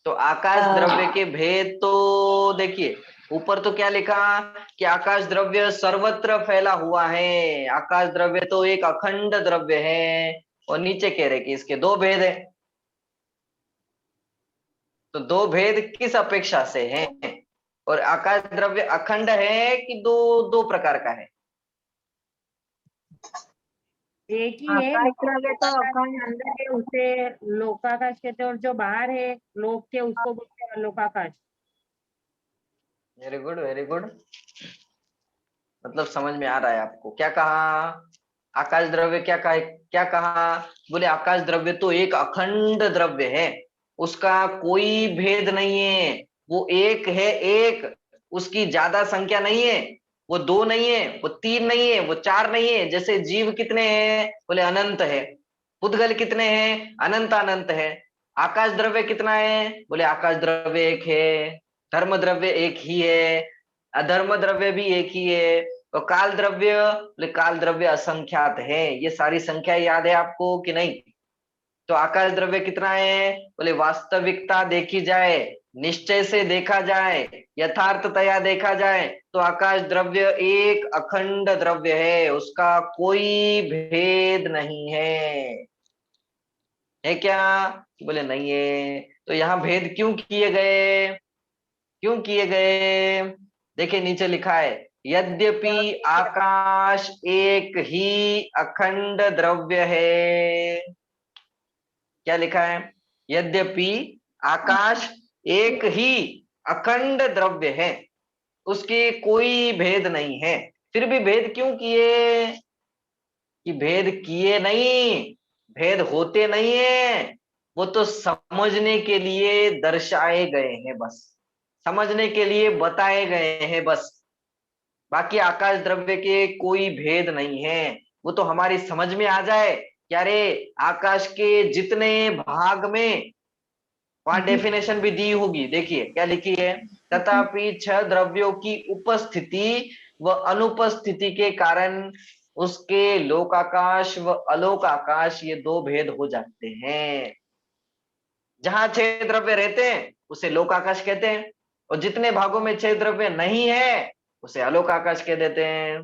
तो आकाश द्रव्य के भेद तो देखिए, ऊपर तो क्या लिखा कि आकाश द्रव्य सर्वत्र फैला हुआ है, आकाश द्रव्य तो एक अखंड द्रव्य है। और नीचे कह रहे कि इसके दो भेद है। तो दो भेद किस अपेक्षा से हैं? और आकाश द्रव्य अखंड है कि दो दो प्रकार का है? एक ही है, आकाश द्रव्य तो लोकाकाश अखंड के अंदर है उसे लोकाकाश कहते हैं, और जो बाहर है लोक के उसको बोलते हैं अलोकाकाश। Very good very good. मतलब समझ में आ रहा है आपको। क्या कहा? आकाश द्रव्य क्या कहा? क्या कहा? बोले आकाश द्रव्य तो एक अखंड द्रव्य है, उसका कोई भेद नहीं है, वो एक है, एक, उसकी ज्यादा संख्या नहीं है, वो दो नहीं है, वो तीन नहीं है, वो चार नहीं है। जैसे जीव कितने हैं? बोले अनंत है। पुद्गल कितने हैं? अनंत अनंत है। आकाश द्रव्य कितना है? बोले आकाश द्रव्य एक है। धर्म द्रव्य एक ही है, अधर्म द्रव्य भी एक ही है। और काल द्रव्य, बोले काल द्रव्य असंख्यात है। ये सारी संख्या याद है आपको कि नहीं? तो आकाश द्रव्य कितना है? बोले वास्तविकता देखी जाए, निश्चय से देखा जाए, यथार्थतया देखा जाए तो आकाश द्रव्य एक अखंड द्रव्य है, उसका कोई भेद नहीं है क्या? बोले नहीं है। तो यहाँ भेद क्यों किए गए? क्यों किए गए? देखिए नीचे लिखा है, यद्यपि आकाश एक ही अखंड द्रव्य है। क्या लिखा है? यद्यपि आकाश एक ही अखंड द्रव्य है, उसके कोई भेद नहीं है। फिर भी भेद क्यों किए? कि भेद किए नहीं, भेद होते नहीं है, वो तो समझने के लिए दर्शाए गए हैं बस, समझने के लिए बताए गए हैं बस। बाकी आकाश द्रव्य के कोई भेद नहीं है। वो तो हमारी समझ में आ जाए कि अरे आकाश के जितने भाग में, वहां डेफिनेशन भी दी होगी, देखिए क्या लिखी है, तथापि छह द्रव्यों की उपस्थिति व अनुपस्थिति के कारण उसके लोकाकाश व अलोक आकाश ये दो भेद हो जाते हैं। जहां छह द्रव्य रहते हैं उसे लोक आकाश कहते हैं, और जितने भागों में छह द्रव्य नहीं है उसे अलोक आकाश कह देते हैं।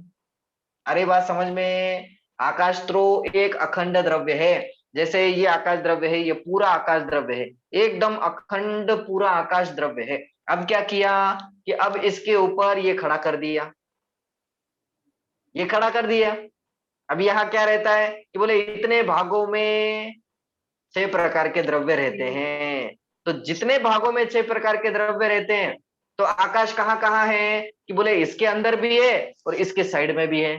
अरे बात समझ में? आकाश तो एक अखंड द्रव्य है। जैसे ये आकाश द्रव्य है, ये पूरा आकाश द्रव्य है, एकदम अखंड पूरा आकाश द्रव्य है। अब क्या किया कि अब इसके ऊपर ये खड़ा कर दिया, ये खड़ा कर दिया। अब यहाँ क्या रहता है कि बोले इतने भागों में छह प्रकार के द्रव्य रहते हैं। तो जितने भागों में छह प्रकार के द्रव्य रहते हैं, तो आकाश कहाँ कहाँ है कि बोले इसके अंदर भी है और इसके साइड में भी है,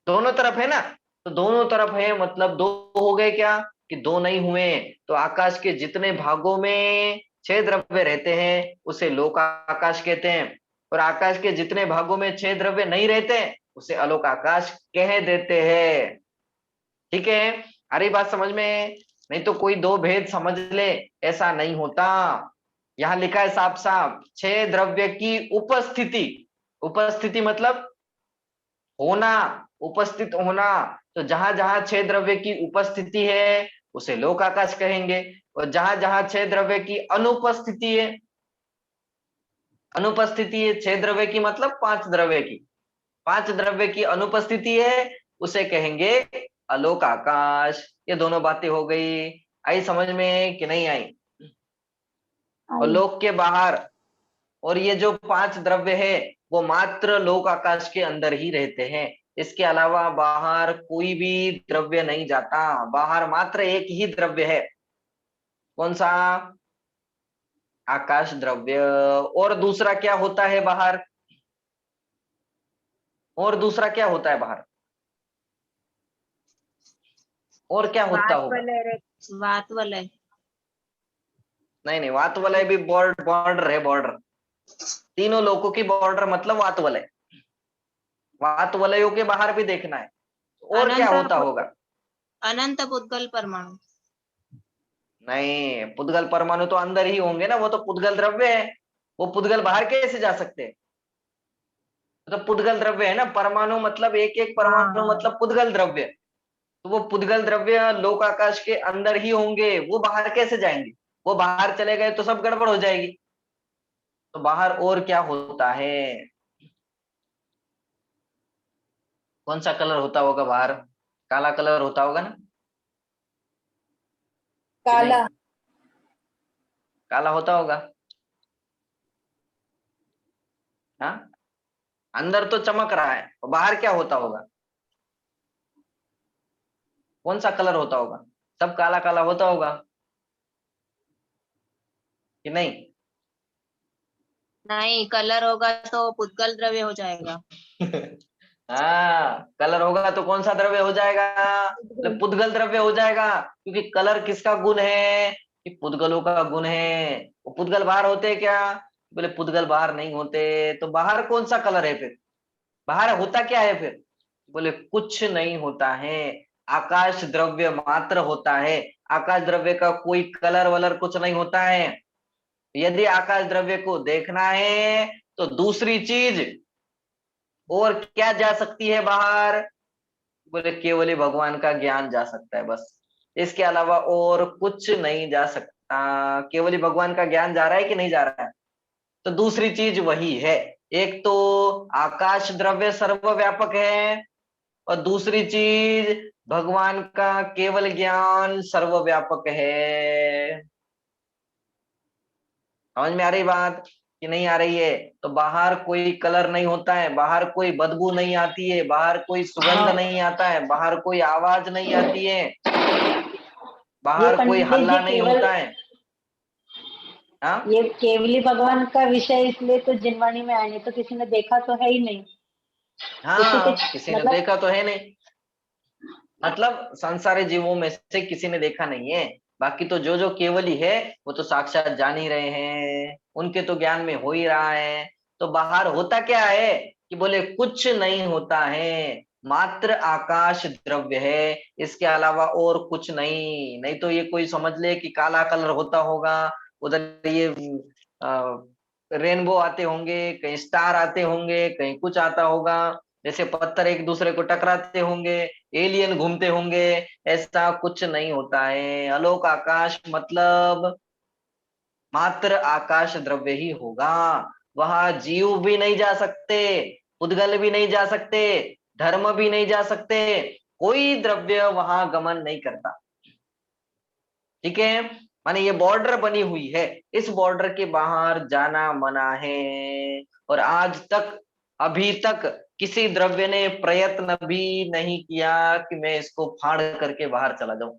दोनों तरफ है ना। तो दोनों तरफ है मतलब दो हो गए क्या कि दो नहीं हुए। तो आकाश के जितने भागों में छह द्रव्य रहते हैं उसे लोक आकाश कहते हैं, और आकाश के जितने भागों में छह द्रव्य नहीं रहते उसे अलोक आकाश कह देते हैं। ठीक है? अरे बात समझ में? नहीं तो कोई दो भेद समझ ले, ऐसा नहीं होता। यहाँ लिखा है साफ साफ, छह द्रव्य की उपस्थिति, उपस्थिति मतलब होना, उपस्थित होना। तो जहां जहां छह द्रव्य की उपस्थिति है उसे लोक आकाश कहेंगे, और जहां जहां छह द्रव्य की अनुपस्थिति है, अनुपस्थिति है छह द्रव्य की मतलब पांच द्रव्य की, पांच द्रव्य की अनुपस्थिति है, उसे कहेंगे अलोक आकाश। ये दोनों बातें हो गई। आई समझ में कि नहीं आई? और लोक के बाहर, और ये जो पांच द्रव्य है वो मात्र लोक आकाश के अंदर ही रहते हैं, इसके अलावा बाहर कोई भी द्रव्य नहीं जाता। बाहर मात्र एक ही द्रव्य है, कौन सा? आकाश द्रव्य। और दूसरा क्या होता है बाहर? और दूसरा क्या होता है बाहर? और क्या होता वात होगा? वलय वात वलय। नहीं नहीं, वात वलय भी बॉर्डर है, बॉर्डर। तीनों लोकों की बॉर्डर मतलब वात वलय। वात वलयों के बाहर भी देखना है। और क्या होता होगा? अनंत पुद्गल परमाणु। नहीं, पुद्गल परमाणु तो अंदर ही होंगे ना, वो तो पुद्गल द्रव्य है। वो पुद्गल बाहर कैसे जा सकते हैं? तो पुद्गल द्रव्य है ना, परमाणु मतलब एक एक परमाणु हाँ। मतलब पुद्गल द्रव्य। तो वो पुद्गल द्रव्य लोक आकाश के अंदर ही होंगे, वो बाहर कैसे जाएंगे? वो बाहर चले गए तो सब गड़बड़ हो जाएगी। तो बाहर और क्या होता है? कौन सा कलर होता होगा बाहर? काला कलर होता होगा ना, कि नहीं? काला। काला होता होगा। हाँ, अंदर तो चमक रहा है, और बाहर क्या होता होगा? कौन सा कलर होता होगा? सब काला काला होता होगा कि नहीं? नहीं, कलर होगा तो पुद्गल द्रव्य हो जाएगा। हाँ, कलर होगा तो कौन सा द्रव्य हो जाएगा? बोले पुद्गल द्रव्य हो जाएगा, क्योंकि कलर किसका गुण है? कि पुद्गलों का गुण है। वो पुद्गल बाहर होते हैं क्या? बोले पुद्गल बाहर नहीं होते। तो बाहर कौन सा कलर है फिर? बाहर होता क्या है फिर? बोले कुछ नहीं होता है, आकाश द्रव्य मात्र होता है। आकाश द्रव्य का कोई कलर वलर कुछ नहीं होता है। यदि आकाश द्रव्य को देखना है तो दूसरी चीज और क्या जा सकती है बाहर? बोले केवल ही भगवान का ज्ञान जा सकता है, बस। इसके अलावा और कुछ नहीं जा सकता। केवल ही भगवान का ज्ञान जा रहा है कि नहीं जा रहा है? तो दूसरी चीज वही है। एक तो आकाश द्रव्य सर्वव्यापक है, और दूसरी चीज भगवान का केवल ज्ञान सर्वव्यापक है। समझ में आ रही बात कि नहीं आ रही है? तो बाहर कोई कलर नहीं होता है, बाहर कोई बदबू नहीं आती है, बाहर कोई सुगंध नहीं आता है, बाहर कोई आवाज नहीं आती है, ये बाहर कोई पंडित जी हल्ला नहीं केवल होता है। हाँ ये केवली भगवान का विषय इसलिए तो जिनवाणी में आए, नहीं तो किसी ने देखा तो है ही नहीं। किसी के हाँ, किसी ने मतलब देखा तो है नहीं, मतलब संसारी जीवों में से किसी ने देखा नहीं है। बाकी तो जो जो केवली है वो तो साक्षात जान ही रहे हैं, उनके तो ज्ञान में हो ही रहा है। तो बाहर होता क्या है? कि बोले कुछ नहीं होता है, मात्र आकाश द्रव्य है, इसके अलावा और कुछ नहीं। नहीं तो ये कोई समझ ले कि काला कलर होता होगा, उधर ये रेनबो आते होंगे, कहीं स्टार आते होंगे, कहीं कुछ आता होगा, जैसे पत्थर एक दूसरे को टकराते होंगे, एलियन घूमते होंगे। ऐसा कुछ नहीं होता है। आलोक आकाश मतलब मात्र आकाश द्रव्य ही होगा। वहां जीव भी नहीं जा सकते, उद्गल भी नहीं जा सकते, धर्म भी नहीं जा सकते, कोई द्रव्य वहां गमन नहीं करता। ठीक है, माने ये बॉर्डर बनी हुई है, इस बॉर्डर के बाहर जाना मना है। और आज तक, अभी तक किसी द्रव्य ने प्रयत्न भी नहीं किया कि मैं इसको फाड़ करके बाहर चला जाऊं।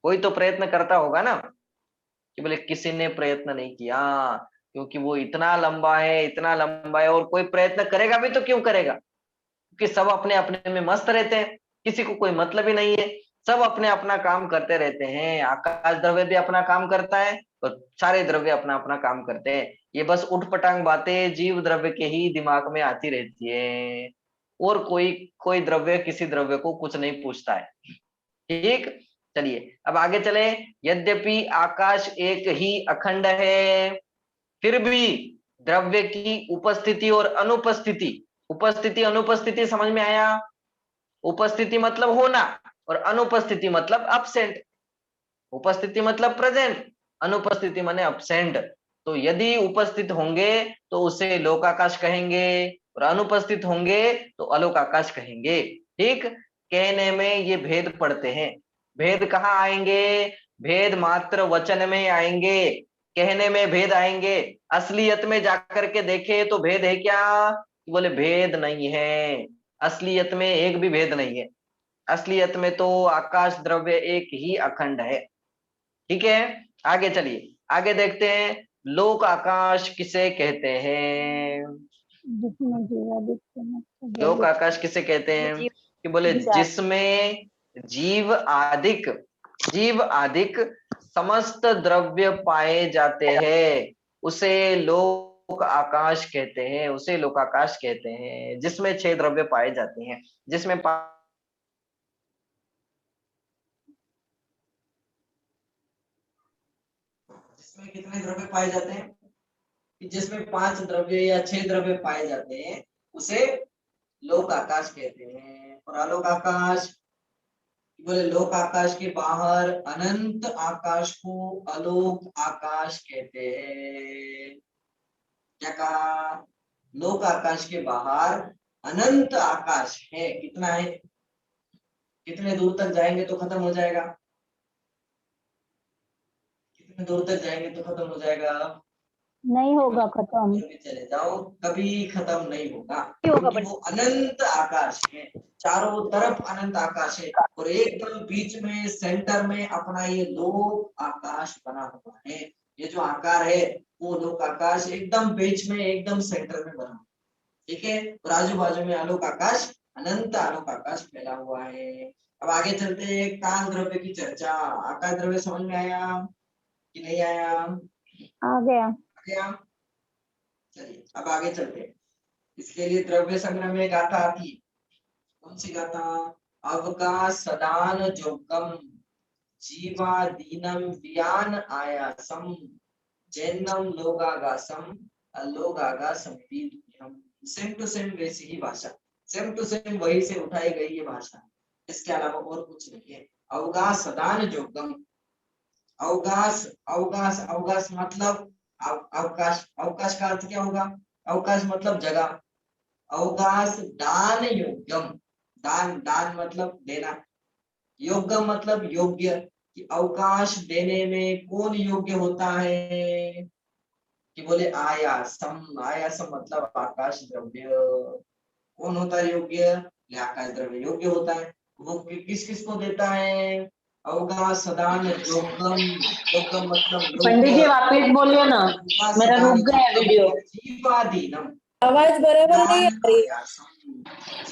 कोई तो प्रयत्न करता होगा ना, कि बोले किसी ने प्रयत्न नहीं किया, क्योंकि वो इतना लंबा है, इतना लंबा है। और कोई प्रयत्न करेगा भी तो क्यों करेगा? क्योंकि सब अपने अपने में मस्त रहते हैं, किसी को कोई मतलब ही नहीं है, सब अपने अपना काम करते रहते हैं। आकाश द्रव्य भी अपना काम करता है, और सारे द्रव्य अपना अपना काम करते हैं। ये बस उठपटांग बातें जीव द्रव्य के ही दिमाग में आती रहती है, और कोई कोई द्रव्य किसी द्रव्य को कुछ नहीं पूछता है। ठीक, चलिए अब आगे चले। यद्यपि आकाश एक ही अखंड है, फिर भी द्रव्य की उपस्थिति और अनुपस्थिति, उपस्थिति अनुपस्थिति समझ में आया? उपस्थिति मतलब होना, और अनुपस्थिति मतलब absent। उपस्थिति मतलब प्रेजेंट, अनुपस्थिति माने absent। तो यदि उपस्थित होंगे तो उसे लोकाकाश कहेंगे, और अनुपस्थित होंगे तो अलोकाकाश कहेंगे। ठीक, कहने में ये भेद पड़ते हैं। भेद कहाँ आएंगे? भेद मात्र वचन में आएंगे, कहने में भेद आएंगे। असलियत में जाकर के देखे तो भेद है क्या? बोले भेद नहीं है, असलियत में एक भी भेद नहीं है। असलियत में तो आकाश द्रव्य एक ही अखंड है। ठीक है, आगे चलिए, आगे देखते हैं। लोक आकाश किसे कहते हैं? जिसमें जीवादित्य लोक आकाश किसे कहते हैं? जीव कि बोले विचार। जिसमें जीव आदिक समस्त द्रव्य पाए जाते हैं, उसे लोक आकाश कहते हैं, उसे लोक आकाश कहते हैं। जिसमें 6 द्रव्य पाए जाते हैं, जिसमें जिसमें कितने द्रव्य पाए जाते हैं? कि जिसमें 5 द्रव्य या 6 द्रव्य पाए जाते हैं, उसे लोक आकाश कहते हैं। और आलोक आकाश, बोले लोक आकाश के बाहर अनंत आकाश को अलोक आकाश कहते हैं। क्या कहा? लोक आकाश के बाहर अनंत आकाश है। कितना है? कितने दूर तक जाएंगे तो खत्म हो जाएगा? कितने दूर तक जाएंगे तो खत्म हो जाएगा? नहीं होगा खत्म। भी चले जाओ, कभी खत्म नहीं होगा, नहीं होगा क्योंकि वो अनंत आकाश है। चारों तरफ अनंत आकाश है, और एकदम बीच में सेंटर में अपना ये लोक आकाश बना हुआ है। ये जो आकार है वो लोक आकाश एकदम बीच में, एकदम सेंटर में बना, ठीक है। और आजू बाजू में आलोक आकाश, अनंत आलोक आकाश फैला हुआ है। अब आगे चलते हैं, काल द्रव्य की चर्चा। आकाश द्रव्य समझ में आया कि नहीं आया? आ गया। आ गया। चलिए अब आगे चलते हैं। इसके लिए द्रव्य संग्रह में गाथा आती है। कौन सी गाथा? अवकाश सदान जोगम जीवादीनम व्यान आयासम जैनम लोगागासम अलोगागासम। सेम टू सेम वैसी ही भाषा, सेम टू सेम वही से उठाई गई ये भाषा, इसके अलावा और कुछ नहीं है। अवकाश सदान जोगम, अवकाश अवकाश अवकाश मतलब अवकाश। अवकाश का अर्थ क्या होगा? अवकाश मतलब जगह। अवकाश दान योग्यम, दान दान मतलब देना, योग्यम मतलब योग्य। कि अवकाश देने में कौन योग्य होता है? कि बोले आयासम। आयासम मतलब आकाश द्रव्य। कौन होता है योग्य? आकाश द्रव्य योग्य होता है। वो किस किस को देता है? अवकाश सदान योगम। योगम मतलब पंडित जी योग्य। वापिस बोलिए ना, मेरा रुक गया वीडियो। जीवादीनम आवाज बराबर नहीं आ रही।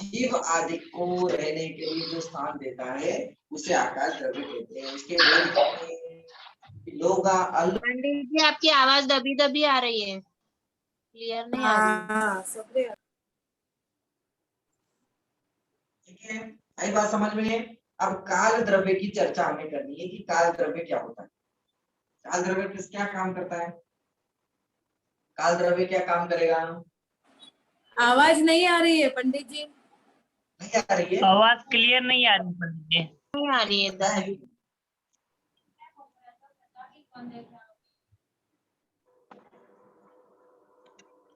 जीव आदि को रहने के लिए जो स्थान देता है उसे आकाश द्रव्य कहते हैं। उसके वेद कहते हैं। लोगा पंडित जी आपकी आवाज दबी दबी आ रही है, क्लियर नहीं आ रही है। हाँ सब ठीक है, आई बात समझ में? अब काल द्रव्य की चर्चा हमें करनी है कि काल द्रव्य क्या होता है। काल द्रव्य किस क्या काम करता है? काल द्रव्य क्या काम करेगा? आवाज नहीं आ रही है पंडित जी। नहीं आ रही है? आवाज क्लियर नहीं आ रही पंडित जी। नहीं आ रही है दबी।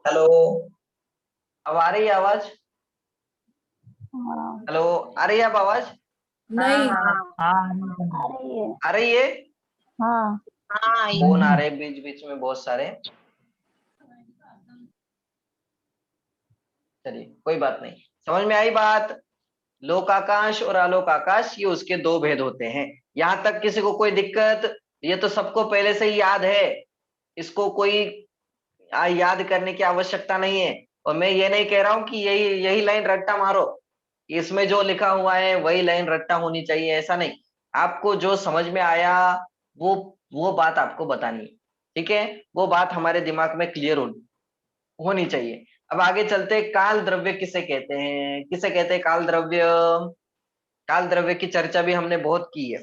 हेलो, अब आ रही है आवाज? हाँ हेलो, आ रही है अब आवाज? नहीं। हाँ आ रही है। आ रही है? हाँ हाँ फोन आ रहे बीच बीच में बहुत सारे। चलिए कोई बात नहीं, समझ में आई बात। लोक आकाश और आलोक आकाश ये उसके 2 भेद होते हैं। यहां तक किसी को कोई दिक्कत? ये तो सबको पहले से ही याद है, इसको कोई याद करने की आवश्यकता नहीं है। और मैं ये नहीं कह रहा हूं कि यही यही लाइन रट्टा मारो, इसमें जो लिखा हुआ है वही लाइन रट्टा होनी चाहिए, ऐसा नहीं। आपको जो समझ में आया वो बात आपको बतानी है, ठीक है। वो बात हमारे दिमाग में क्लियर होनी चाहिए। अब आगे चलते, काल द्रव्य किसे कहते हैं? किसे कहते हैं काल द्रव्य? काल द्रव्य की चर्चा भी हमने बहुत की है।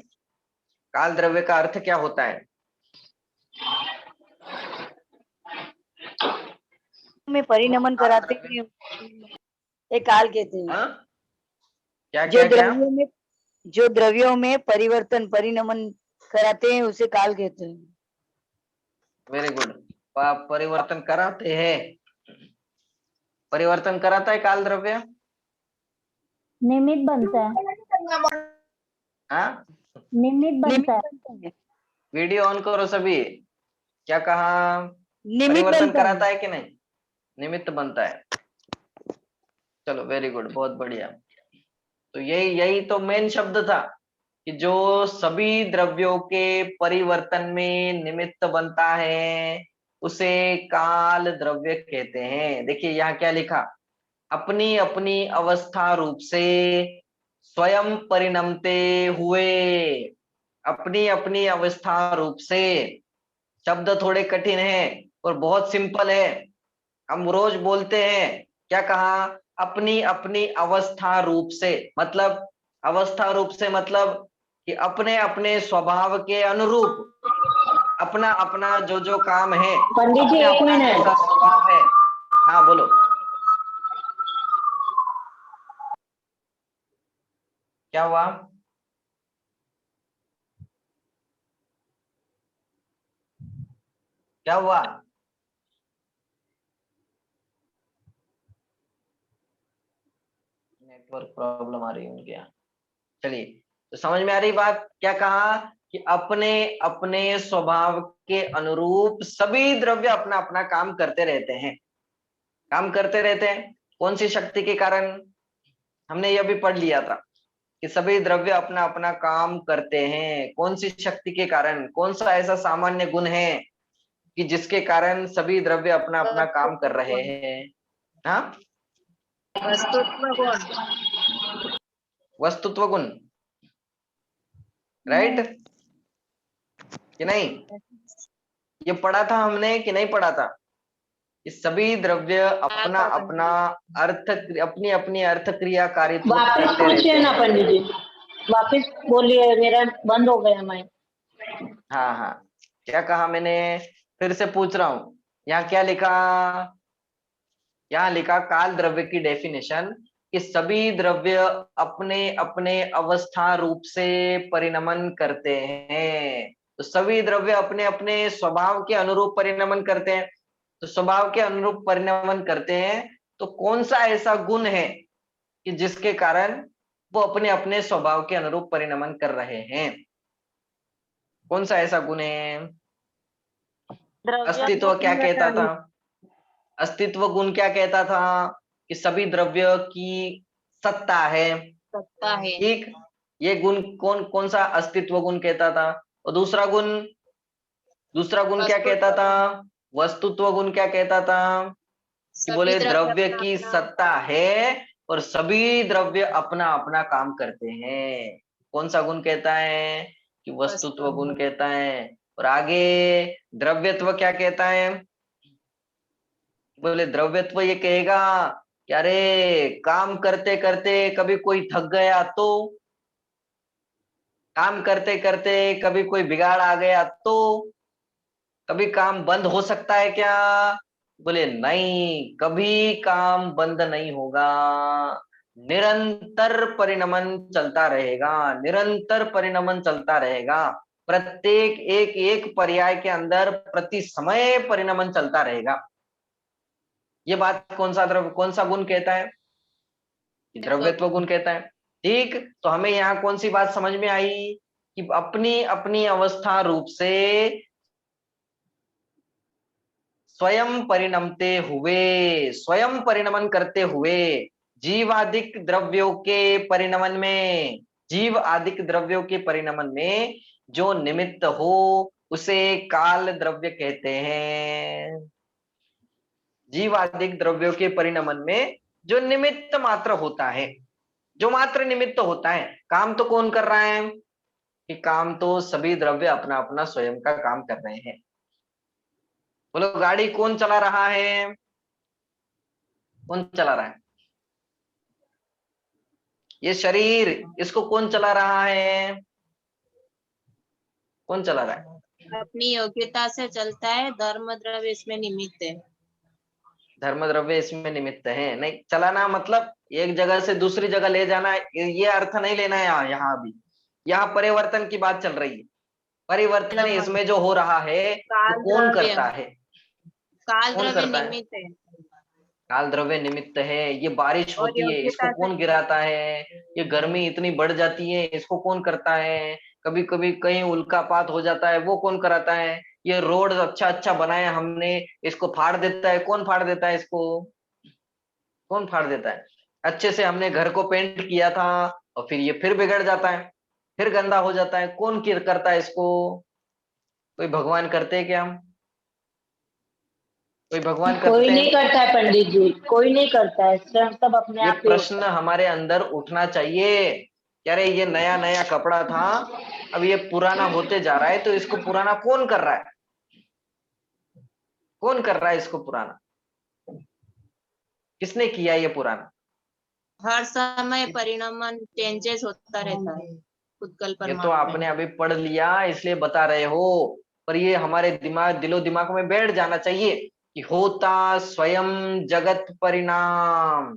काल द्रव्य का अर्थ क्या होता है? में परिणमन कराते हैं, ये काल कहते हैं। हाँ? क्या जो क्या क्या? द्रव्यों में, जो द्रव्यों में परिवर्तन परिणमन कराते हैं उसे काल कहते हैं। Very good. परिवर्तन कराते हैं, परिवर्तन कराता है काल द्रव्य। निमित्त बनता है। हाँ, निमित्त बनता है। वीडियो ऑन करो सभी। क्या कहा? निमित्त परिवर्तन बनता है। कराता है कि नहीं? निमित्त बनता है। चलो वेरी गुड, बहुत बढ़िया। तो यही यही तो मेन शब्द था। कि जो सभी द्रव्यों के परिवर्तन में निमित्त बनता है उसे काल द्रव्य कहते हैं। देखिए यहाँ क्या लिखा, अपनी अपनी अवस्था रूप से स्वयं परिणमते हुए। अपनी अपनी अवस्था रूप से, शब्द थोड़े कठिन है और बहुत सिंपल है, हम रोज बोलते हैं। क्या कहा, अपनी अपनी अवस्था रूप से, मतलब अवस्था रूप से मतलब कि अपने अपने स्वभाव के अनुरूप अपना अपना जो जो काम है, पंडित जी अपना एक अपना मिनट, जैसा स्वभाव है। हाँ बोलो, क्या हुआ? क्या हुआ? नेटवर्क प्रॉब्लम आ रही है उनके यहाँ। चलिए, तो समझ में आ रही बात। क्या कहा कि अपने अपने स्वभाव के अनुरूप सभी द्रव्य अपना अपना काम करते रहते हैं। काम करते रहते हैं कौन सी शक्ति के कारण? हमने यह भी पढ़ लिया था कि सभी द्रव्य अपना अपना काम करते हैं कौन सी शक्ति के कारण। कौन सा ऐसा सामान्य गुण है कि जिसके कारण सभी द्रव्य अपना अपना काम कर रहे हैं? हाँ, वस्तुत्व गुण। वस्तुत्व गुण, राइट कि नहीं? ये पढ़ा था हमने कि नहीं पढ़ा था? कि सभी द्रव्य अपना अपना अर्थ, अपनी अपनी अर्थ क्रियाकारित्व वापस करते रहते पूछिए ना हैं। पंडित जी, वापस बोलिए, मेरा बंद हो गया माइक। हाँ हाँ, क्या कहा मैंने? फिर से पूछ रहा हूं, यहाँ क्या लिखा? यहाँ लिखा काल द्रव्य की डेफिनेशन कि सभी द्रव्य अपने अपने अवस्था रूप से परिणमन करते हैं। तो सभी द्रव्य अपने अपने स्वभाव के अनुरूप परिणमन करते हैं। तो स्वभाव के अनुरूप परिणमन करते हैं, तो कौन सा ऐसा गुण है कि जिसके कारण वो अपने अपने स्वभाव के अनुरूप परिणमन कर रहे हैं? कौन सा ऐसा गुण है? अस्तित्व क्या कहता था? अस्तित्व गुण क्या कहता था? कि सभी द्रव्य की सत्ता है। सत्ता है। ठीक, ये गुण कौन कौन सा अस्तित्व गुण कहता था? और दूसरा गुण, दूसरा गुण क्या कहता था? वस्तुत्व गुण क्या कहता था? कि बोले द्रव्य की सत्ता है और सभी द्रव्य अपना अपना काम करते हैं। कौन सा गुण कहता है? कि वस्तुत्व गुण कहता है। और आगे द्रव्यत्व क्या कहता है? बोले द्रव्यत्व ये कहेगा कि अरे काम करते करते कभी कोई थक गया तो, काम करते करते कभी कोई बिगाड़ आ गया तो, कभी काम बंद हो सकता है क्या? बोले नहीं, कभी काम बंद नहीं होगा, निरंतर परिणमन चलता रहेगा, निरंतर परिणमन चलता रहेगा। प्रत्येक एक एक पर्याय के अंदर प्रति समय परिणमन चलता रहेगा। ये बात कौन सा द्रव्य, कौन सा गुण कहता है? द्रव्यत्व गुण कहता है। ठीक, तो हमें यहाँ कौन सी बात समझ में आई कि अपनी अपनी अवस्था रूप से स्वयं परिणमते हुए, स्वयं परिणमन करते हुए जीवादिक द्रव्यों के परिणमन में, जीव आदिक द्रव्यों के परिणमन में जो निमित्त हो उसे काल द्रव्य कहते हैं। जीवादिक द्रव्यों के परिणमन में जो निमित्त मात्र होता है, जो मात्र निमित्त होता है, काम तो कौन कर रहा है? कि काम तो सभी द्रव्य अपना अपना स्वयं का काम कर रहे हैं। बोलो गाड़ी कौन चला रहा है? कौन चला रहा है? ये शरीर, इसको कौन चला रहा है? कौन चला रहा है? अपनी योग्यता से चलता है, धर्म द्रव्य इसमें निमित्त है। धर्म द्रव्य इसमें निमित्त है। नहीं, चलाना मतलब एक जगह से दूसरी जगह ले जाना, ये अर्थ नहीं लेना है। यहाँ अभी यहाँ परिवर्तन की बात चल रही है। परिवर्तन इसमें जो हो रहा है वो कौन करता है? काल कौन द्रव्य करता है? निमित्त है। काल द्रव्य निमित्त है। ये बारिश और होती है, इसको योग्यता कौन से गिराता है? ये गर्मी इतनी बढ़ जाती है, इसको कौन करता है? कभी कभी कहीं उल्कापात हो जाता है, वो कौन कराता है? ये रोड अच्छा अच्छा बनाया हमने, इसको फाड़ देता है, कौन फाड़ देता है इसको? कौन फाड़ देता है? अच्छे से हमने घर को पेंट किया था और फिर ये फिर बिगड़ जाता है, फिर गंदा हो जाता है। कौन करता है इसको? कोई भगवान करते हैं क्या? हम कोई भगवान कोई करते नहीं हैं? करता है पंडित जी, कोई नहीं करता है, स्वयं सब अपने ये आप ही प्रश्न होता है। हमारे अंदर उठना चाहिए कि अरे ये नया नया कपड़ा था, अब ये पुराना होते जा रहा है, तो इसको पुराना कौन कर रहा है? कौन कर रहा है इसको पुराना? किसने किया ये पुराना? हर समय परिणाम चेंजेस होता रहता है, उत्कल ये तो परमाणु आपने में। अभी पढ़ लिया इसलिए बता रहे हो, पर ये हमारे दिलो दिमाग में बैठ जाना चाहिए कि होता स्वयं जगत परिणाम।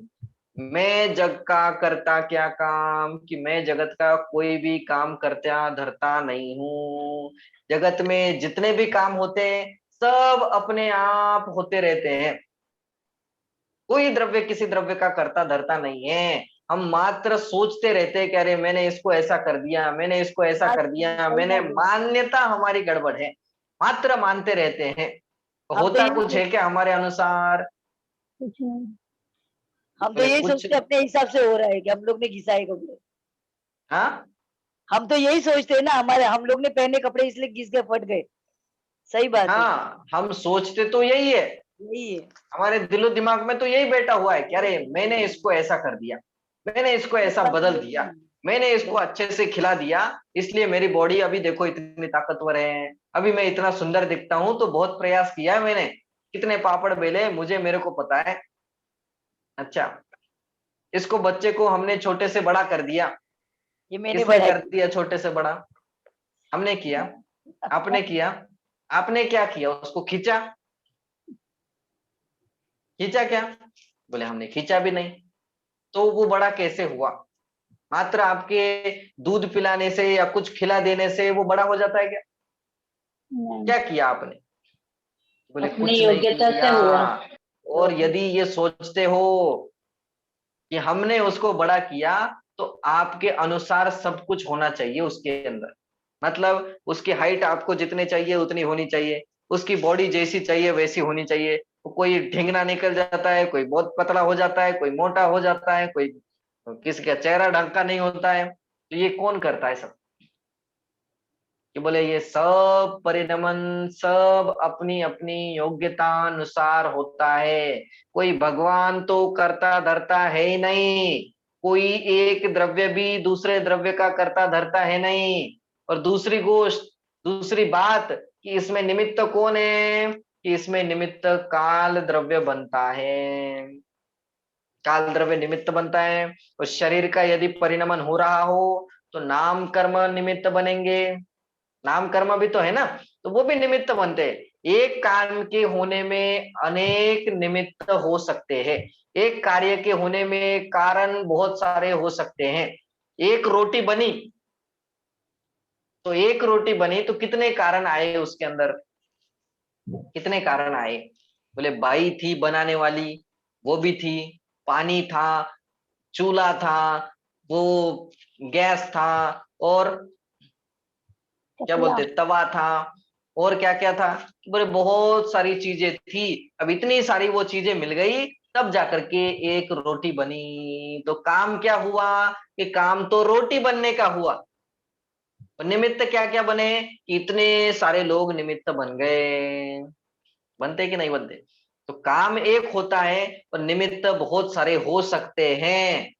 मैं जग का करता क्या काम, कि मैं जगत का कोई भी काम करता धरता नहीं हूँ। जगत में जितने भी काम होते हैं सब अपने आप होते रहते हैं। कोई द्रव्य किसी द्रव्य का करता धरता नहीं है। हम मात्र सोचते रहते हैं कि अरे मैंने इसको ऐसा कर दिया, मैंने इसको ऐसा कर दिया, सही मैंने बात है। मान्यता हमारी गड़बड़ है। मात्र मानते रहते हैं। हम तो होता ये कुछ है क्या हमारे अनुसार? कुछ नहीं। हम तो बोले यही कुछ। सोचते अपने हिसाब से हो रहा है कि हम लोग ने घिसा है कपड़े। हाँ, हम तो यही सोचते हैं ना, हमारे हम लोग ने पहने कपड़े इसलिए घिस के फट गए। सही बात है, हाँ, हम सोचते तो यही है। यही है। हमारे दिलो दिमाग में तो यही बैठा हुआ है कि अरे मैंने इसको ऐसा कर दिया, मैंने इसको ऐसा बदल दिया, मैंने इसको अच्छे से खिला दिया, इसलिए मेरी बॉडी अभी देखो इतनी ताकतवर है, अभी मैं इतना सुंदर दिखता हूं, तो बहुत प्रयास किया है मैंने, कितने पापड़ बेले मुझे, मेरे को पता है। अच्छा, इसको बच्चे को हमने छोटे से बड़ा कर दिया। ये मैंने किसने बढ़ाई। कर दिया छोटे से बड़ा? हमने किया। आपने किया। आपने क्या किया? उसको खींचा? खींचा क्या? बोले हमने खींचा भी नहीं। तो वो बड़ा कैसे हुआ? मात्र आपके दूध पिलाने से या कुछ खिला देने से वो बड़ा हो जाता है क्या? नहीं। क्या किया आपने? बोले अपनी कुछ नहीं योग्यता से किया। हुआ। और यदि ये सोचते हो कि हमने उसको बड़ा किया, तो आपके अनुसार सब कुछ होना चाहिए उसके अंदर। मतलब उसकी हाइट आपको जितनी चाहिए उतनी होनी चाहिए, उसकी बॉडी जैसी चाहिए वैसी होनी चाहिए। कोई ढींगना निकल जाता है, कोई बहुत पतला हो जाता है, कोई मोटा हो जाता है, कोई किसी का चेहरा ढंग का नहीं होता है। तो ये कौन करता है सब? कि बोले ये सब परिणमन सब अपनी अपनी योग्यता अनुसार होता है। कोई भगवान तो करता धरता है ही नहीं। कोई एक द्रव्य भी दूसरे द्रव्य का करता धरता है नहीं। और दूसरी गोष्ट, दूसरी बात, कि इसमें निमित्त कौन है? कि इसमें निमित्त काल द्रव्य बनता है। काल द्रव्य निमित्त बनता है। और शरीर का यदि परिणमन हो रहा हो तो नाम कर्म निमित्त बनेंगे। नाम कर्म भी तो है ना, तो वो भी निमित्त बनते हैं। एक काम के होने में अनेक निमित्त हो सकते हैं। एक कार्य के होने में कारण बहुत सारे हो सकते हैं। एक रोटी बनी, तो एक रोटी बनी तो कितने कारण आए उसके अंदर? कितने कारण आए? बोले बाई थी बनाने वाली, वो भी थी। पानी था, चूल्हा था, वो गैस था, और क्या चकला। बोलते तवा था, और क्या क्या था? बोले बहुत सारी चीजें थी। अब इतनी सारी वो चीजें मिल गई, तब जाकर के एक रोटी बनी। तो काम क्या हुआ? कि काम तो रोटी बनने का हुआ। और निमित्त क्या क्या बने? कि इतने सारे लोग निमित्त बन गए। बनते कि नहीं बनते? तो काम एक होता है और निमित्त बहुत सारे हो सकते हैं।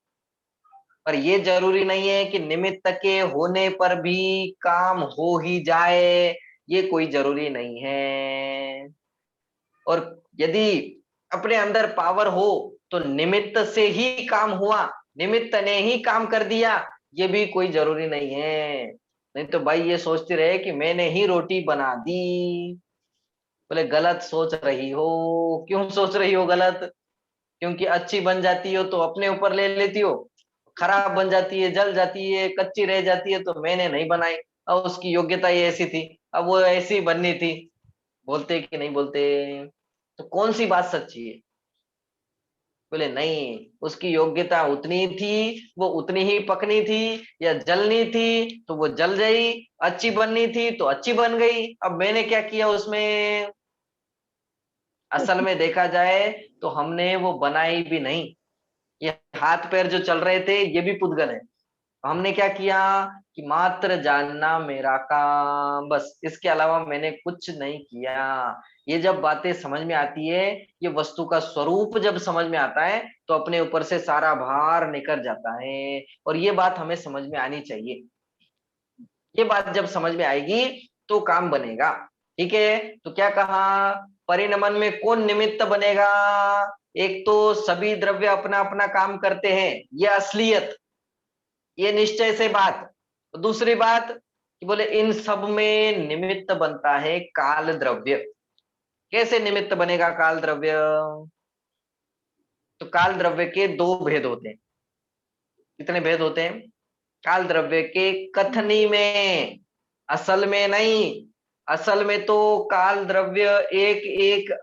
पर ये जरूरी नहीं है कि निमित्त के होने पर भी काम हो ही जाए, ये कोई जरूरी नहीं है। और यदि अपने अंदर पावर हो तो निमित्त से ही काम हुआ, निमित्त ने ही काम कर दिया, ये भी कोई जरूरी नहीं है। नहीं तो भाई ये सोचते रहे कि मैंने ही रोटी बना दी। बोले गलत सोच रही हो। क्यों सोच रही हो गलत? क्योंकि अच्छी बन जाती हो तो अपने ऊपर ले लेती हो, खराब बन जाती है, जल जाती है, कच्ची रह जाती है तो मैंने नहीं बनाई, अब उसकी योग्यता ही ऐसी थी, अब वो ऐसी बननी थी। बोलते कि नहीं बोलते? तो कौन सी बात सच्ची है? बोले नहीं, उसकी योग्यता उतनी थी, वो उतनी ही पकनी थी। या जलनी थी तो वो जल गई, अच्छी बननी थी तो अच्छी बन गई। अब मैंने क्या किया उसमें? असल में देखा जाए तो हमने वो बनाई भी नहीं। ये हाथ पैर जो चल रहे थे ये भी पुद्गल है। हमने क्या किया कि मात्र जानना मेरा काम, बस इसके अलावा मैंने कुछ नहीं किया। ये जब बातें समझ में आती है, ये वस्तु का स्वरूप जब समझ में आता है, तो अपने ऊपर से सारा भार निकल जाता है। और ये बात हमें समझ में आनी चाहिए। ये बात जब समझ में आएगी तो काम बनेगा। ठीक है, तो क्या कहा, परिणमन में कौन निमित्त बनेगा? एक तो सभी द्रव्य अपना अपना काम करते हैं, ये असलियत, ये निश्चय से बात। दूसरी बात कि बोले इन सब में निमित्त बनता है काल द्रव्य। कैसे निमित्त बनेगा काल द्रव्य? तो काल द्रव्य के दो भेद होते हैं। कितने भेद होते हैं? काल द्रव्य के कथनी में, असल में नहीं। असल में तो काल द्रव्य एक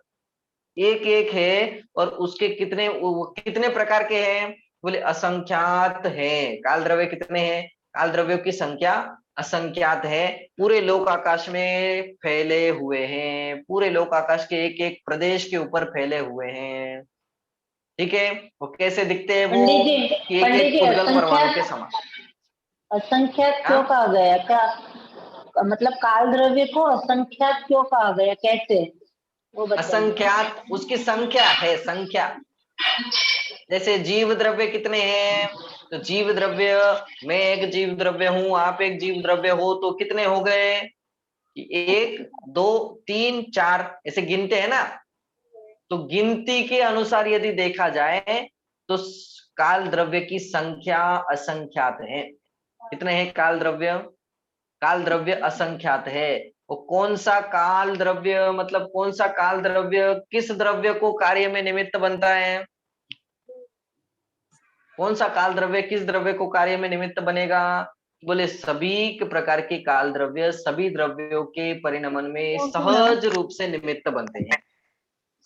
एक है, और उसके कितने प्रकार के हैं? बोले असंख्यात है। काल द्रव्य कितने हैं? काल द्रव्यों की संख्या असंख्यात है, पूरे लोक आकाश में फैले हुए हैं, पूरे लोक आकाश के एक एक प्रदेश के ऊपर फैले हुए हैं। ठीक है, वो कैसे दिखते हैं? वो कि एक एक उद्गल परमाणु के समान। असंख्यात क्यों कहा गया? क्या मतलब काल द्रव्य को असंख्यात क्यों कहा गया? कैसे वो बताइए। असंख्यात उसकी संख्या है, संख्या। जैसे जीव द्रव्य कितने हैं? तो जीव द्रव्य, मैं एक जीव द्रव्य हूं, आप एक जीव द्रव्य हो, तो कितने हो गए? 1 2 3 4 ऐसे गिनते हैं ना। तो गिनती के अनुसार यदि देखा जाए तो काल द्रव्य की संख्या असंख्यात है। कितने हैं काल द्रव्य? काल द्रव्य असंख्यात है। वो कौन सा काल द्रव्य, मतलब कौन सा काल द्रव्य किस द्रव्य को कार्य में निमित्त बनता है? कौन सा काल द्रव्य किस द्रव्य को कार्य में निमित्त बनेगा? बोले सभी प्रकार के काल द्रव्य सभी द्रव्यों के परिणमन में सहज रूप से निमित्त बनते हैं,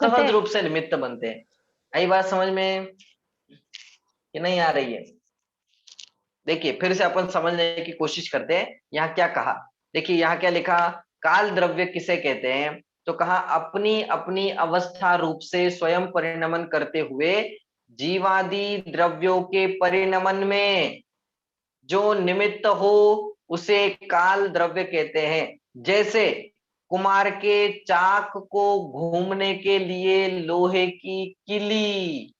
सहज रूप से निमित्त बनते हैं। आई बात समझ में कि नहीं आ रही है? देखिए फिर से अपन समझने की कोशिश करते हैं। यहाँ क्या कहा, देखिए यहाँ क्या लिखा, काल द्रव्य किसे कहते हैं? तो कहा अपनी अपनी अवस्था रूप से स्वयं परिणमन करते हुए जीवादि द्रव्यों के परिणमन में जो निमित्त हो उसे काल द्रव्य कहते हैं। जैसे कुम्हार के चाक को घूमने के लिए लोहे की किली,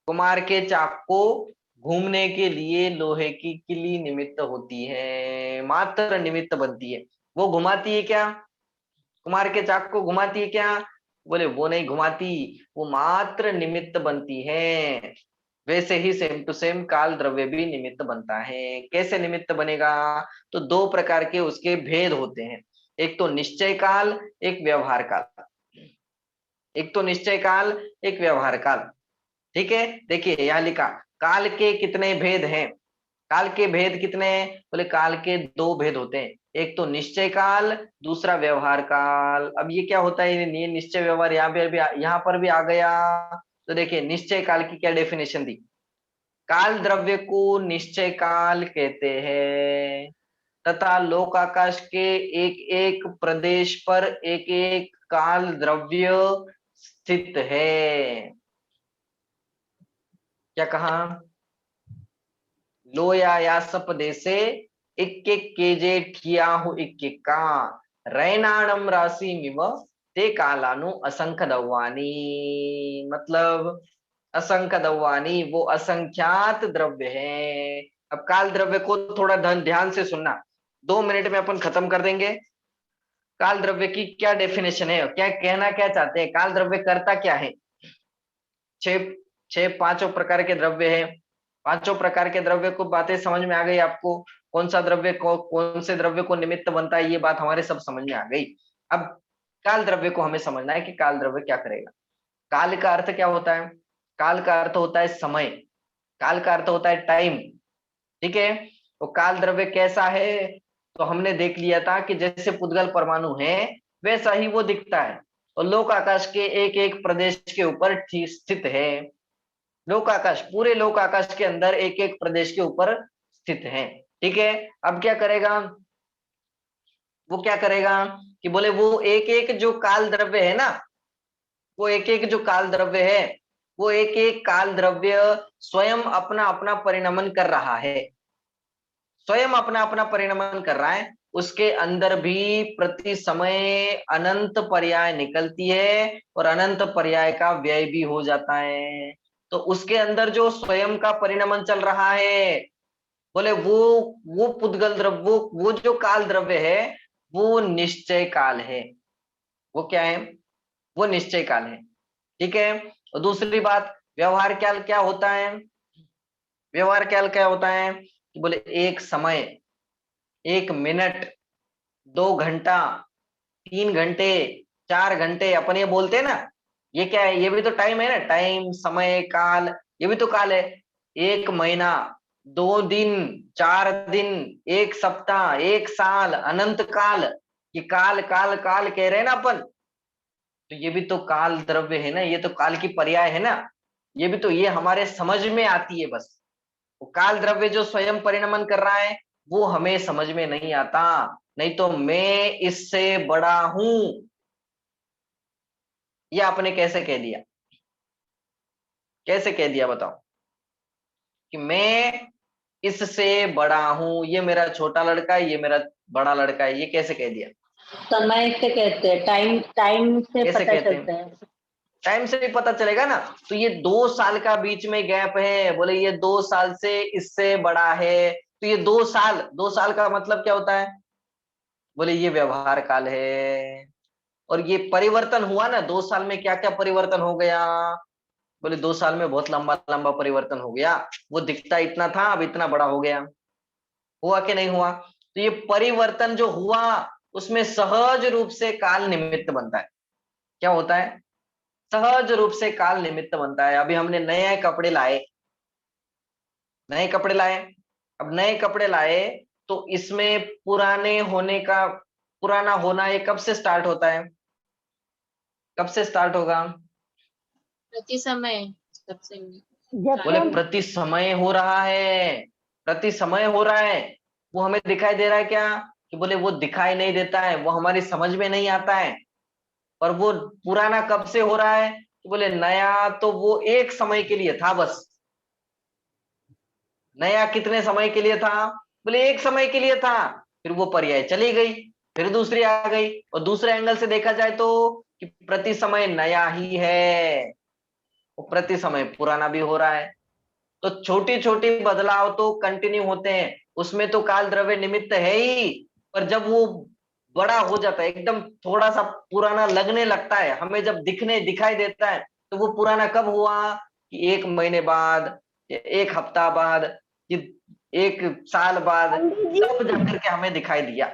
कुम्हार के चाक को घूमने के लिए लोहे की किली निमित्त होती है, मात्र निमित्त बनती है। वो घुमाती है क्या? कुम्हार के चाक को घुमाती है क्या? बोले वो नहीं घुमाती, वो मात्र निमित्त बनती है। वैसे ही सेम टू सेम काल द्रव्य भी निमित्त बनता है। कैसे निमित्त बनेगा? तो दो प्रकार के उसके भेद होते हैं, एक तो निश्चय काल, एक व्यवहार काल। एक तो निश्चय काल, एक व्यवहार काल। ठीक है, देखिए यहाँ लिखा काल के कितने भेद हैं? काल के भेद कितने हैं? बोले काल के दो भेद होते हैं, एक तो निश्चय काल, दूसरा व्यवहार काल। अब ये क्या होता है, ये निश्चय व्यवहार यहाँ पर भी आ गया। तो देखिए निश्चय काल की क्या डेफिनेशन दी, काल द्रव्य को निश्चय काल कहते हैं तथा लोक आकाश के एक एक प्रदेश पर एक एक काल द्रव्य स्थित है। क्या कहा? लोया सप देसे एक एक केजे ठियाहु इक्का रैनाणम राशि मिव ते कालानु असंख्य दवानी। मतलब असंख्य दवानी वो असंख्यात द्रव्य है। अब काल द्रव्य को थोड़ा ध्यान से सुनना, 2 मिनट में अपन खत्म कर देंगे। काल द्रव्य की क्या डेफिनेशन है, क्या कहना क्या चाहते हैं, काल द्रव्य करता क्या है? छह पांचों प्रकार के द्रव्य है। पांचों प्रकार के द्रव्य को बातें समझ में आ गई आपको? कौन सा द्रव्य को कौन से द्रव्य को निमित्त बनता है, ये बात हमारे सब समझ में आ गई। अब काल द्रव्य को हमें समझना है कि काल द्रव्य क्या करेगा। काल का अर्थ क्या होता है? काल का अर्थ होता है समय, काल का अर्थ होता है टाइम। ठीक है, तो काल द्रव्य कैसा है? तो हमने देख लिया था कि जैसे पुद्गल परमाणु है वैसा ही वो दिखता है, और लोक आकाश के एक एक प्रदेश के ऊपर स्थित है। लोक आकाश, पूरे लोक आकाश के अंदर एक एक प्रदेश के ऊपर स्थित है। ठीक है, अब क्या करेगा वो, क्या करेगा कि बोले वो एक एक जो काल द्रव्य है ना, वो एक एक जो काल द्रव्य है, वो एक एक काल द्रव्य स्वयं अपना अपना परिणमन कर रहा है। स्वयं अपना अपना परिणमन कर रहा है, उसके अंदर भी प्रति समय अनंत पर्याय निकलती है और अनंत पर्याय का व्यय भी हो जाता है। तो उसके अंदर जो स्वयं का परिणमन चल रहा है, बोले वो पुद्गल द्रव्य, वो जो काल द्रव्य है वो निश्चय काल है। वो क्या है? वो निश्चय काल है। ठीक है। और दूसरी बात, व्यवहार काल क्या होता है? व्यवहार काल क्या होता है कि बोले एक समय, 1 मिनट, 2 घंटा, 3 घंटे, 4 घंटे, अपन ये बोलते हैं ना, ये क्या है? ये भी तो टाइम है ना, टाइम, समय, काल, ये भी तो काल है। 1 महीना, 2 दिन, 4 दिन, 1 सप्ताह, 1 साल, अनंत काल, ये काल काल काल कह रहे हैं ना अपन, तो ये भी तो काल द्रव्य है ना, ये तो काल की पर्याय है ना, ये भी तो, ये हमारे समझ में आती है बस। वो काल द्रव्य जो स्वयं परिणमन कर रहा है वो हमें समझ में नहीं आता। नहीं तो मैं इससे बड़ा हूं, ये आपने कैसे कह दिया? कैसे कह दिया बताओ कि मैं इससे बड़ा हूं, ये मेरा छोटा लड़का है, ये मेरा बड़ा लड़का है, ये कैसे कह दिया? समय से कहते हैं, टाइम टाइम से कैसे पता कहते हैं? चलता है। टाइम से भी पता चलेगा ना। तो ये 2 साल का बीच में गैप है, बोले ये 2 साल से इससे बड़ा है, तो ये 2 साल, 2 साल का मतलब क्या होता है? बोले ये व्यवहार काल है। और ये परिवर्तन हुआ ना 2 साल में, क्या क्या परिवर्तन हो गया? बोले 2 साल में बहुत लंबा लंबा परिवर्तन हो गया, वो दिखता इतना था अब इतना बड़ा हो गया। हुआ कि नहीं हुआ? तो ये परिवर्तन जो हुआ उसमें सहज रूप से काल निमित्त बनता है। क्या होता है? सहज रूप से काल निमित्त बनता है। अभी हमने नए कपड़े लाए, नए कपड़े लाए, अब नए कपड़े लाए तो इसमें पुराने होने का, पुराना होना ये कब से स्टार्ट होता है? कब से स्टार्ट होगा? प्रति समय सबसे जब बोले से प्रति समय हो रहा है, प्रति समय हो रहा है। वो हमें दिखाई दे रहा है क्या? कि बोले वो दिखाई नहीं देता है, वो हमारी समझ में नहीं आता है। और वो पुराना कब से हो रहा है? कि बोले नया तो वो एक समय के लिए था बस। नया कितने समय के लिए था? बोले एक समय के लिए था, फिर वो पर्याय चली गई, फिर दूसरी आ गई। और दूसरे एंगल से देखा जाए तो कि प्रति समय नया ही है, वो प्रति समय पुराना भी हो रहा है। तो छोटी छोटी बदलाव तो कंटिन्यू होते हैं, उसमें तो काल द्रव्य निमित्त है ही। पर जब वो बड़ा हो जाता है, एकदम थोड़ा सा पुराना लगने लगता है, हमें जब दिखाई देता है, तो वो पुराना कब हुआ? कि 1 महीने बाद, या 1 हफ्ता बाद, कि 1 साल बाद, पंडित जी, तब जाकर के हमें दिखाई दिया।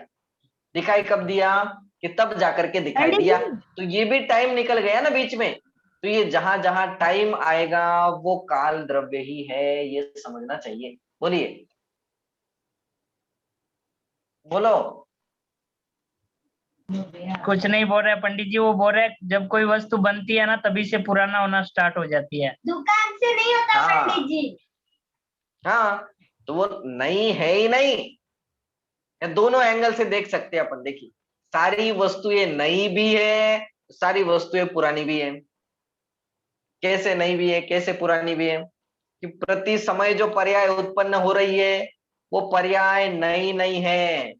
दिखाई कब दिया? कि तब जाकर के दिखाई पंडित दिया। जी, तो ये भी टाइम निकल गया ना बीच में। तो ये जहां जहां टाइम आएगा वो काल द्रव्य ही है, ये समझना चाहिए। बोलिए, बोलो। कुछ नहीं बोल रहे पंडित जी, वो बोल रहे हैं जब कोई वस्तु बनती है ना तभी से पुराना होना स्टार्ट हो जाती है। दुकान से नहीं होता हाँ पंडित जी। हाँ, तो वो नहीं है ही नहीं। ये दोनों एंगल से देख सकते हैं अपन। देखिए, सारी वस्तुएं नई भी है, सारी वस्तुएं पुरानी भी है। कैसे नई भी है, कैसे पुरानी भी है? कि प्रति समय जो पर्याय उत्पन्न हो रही है वो पर्याय नई नहीं है।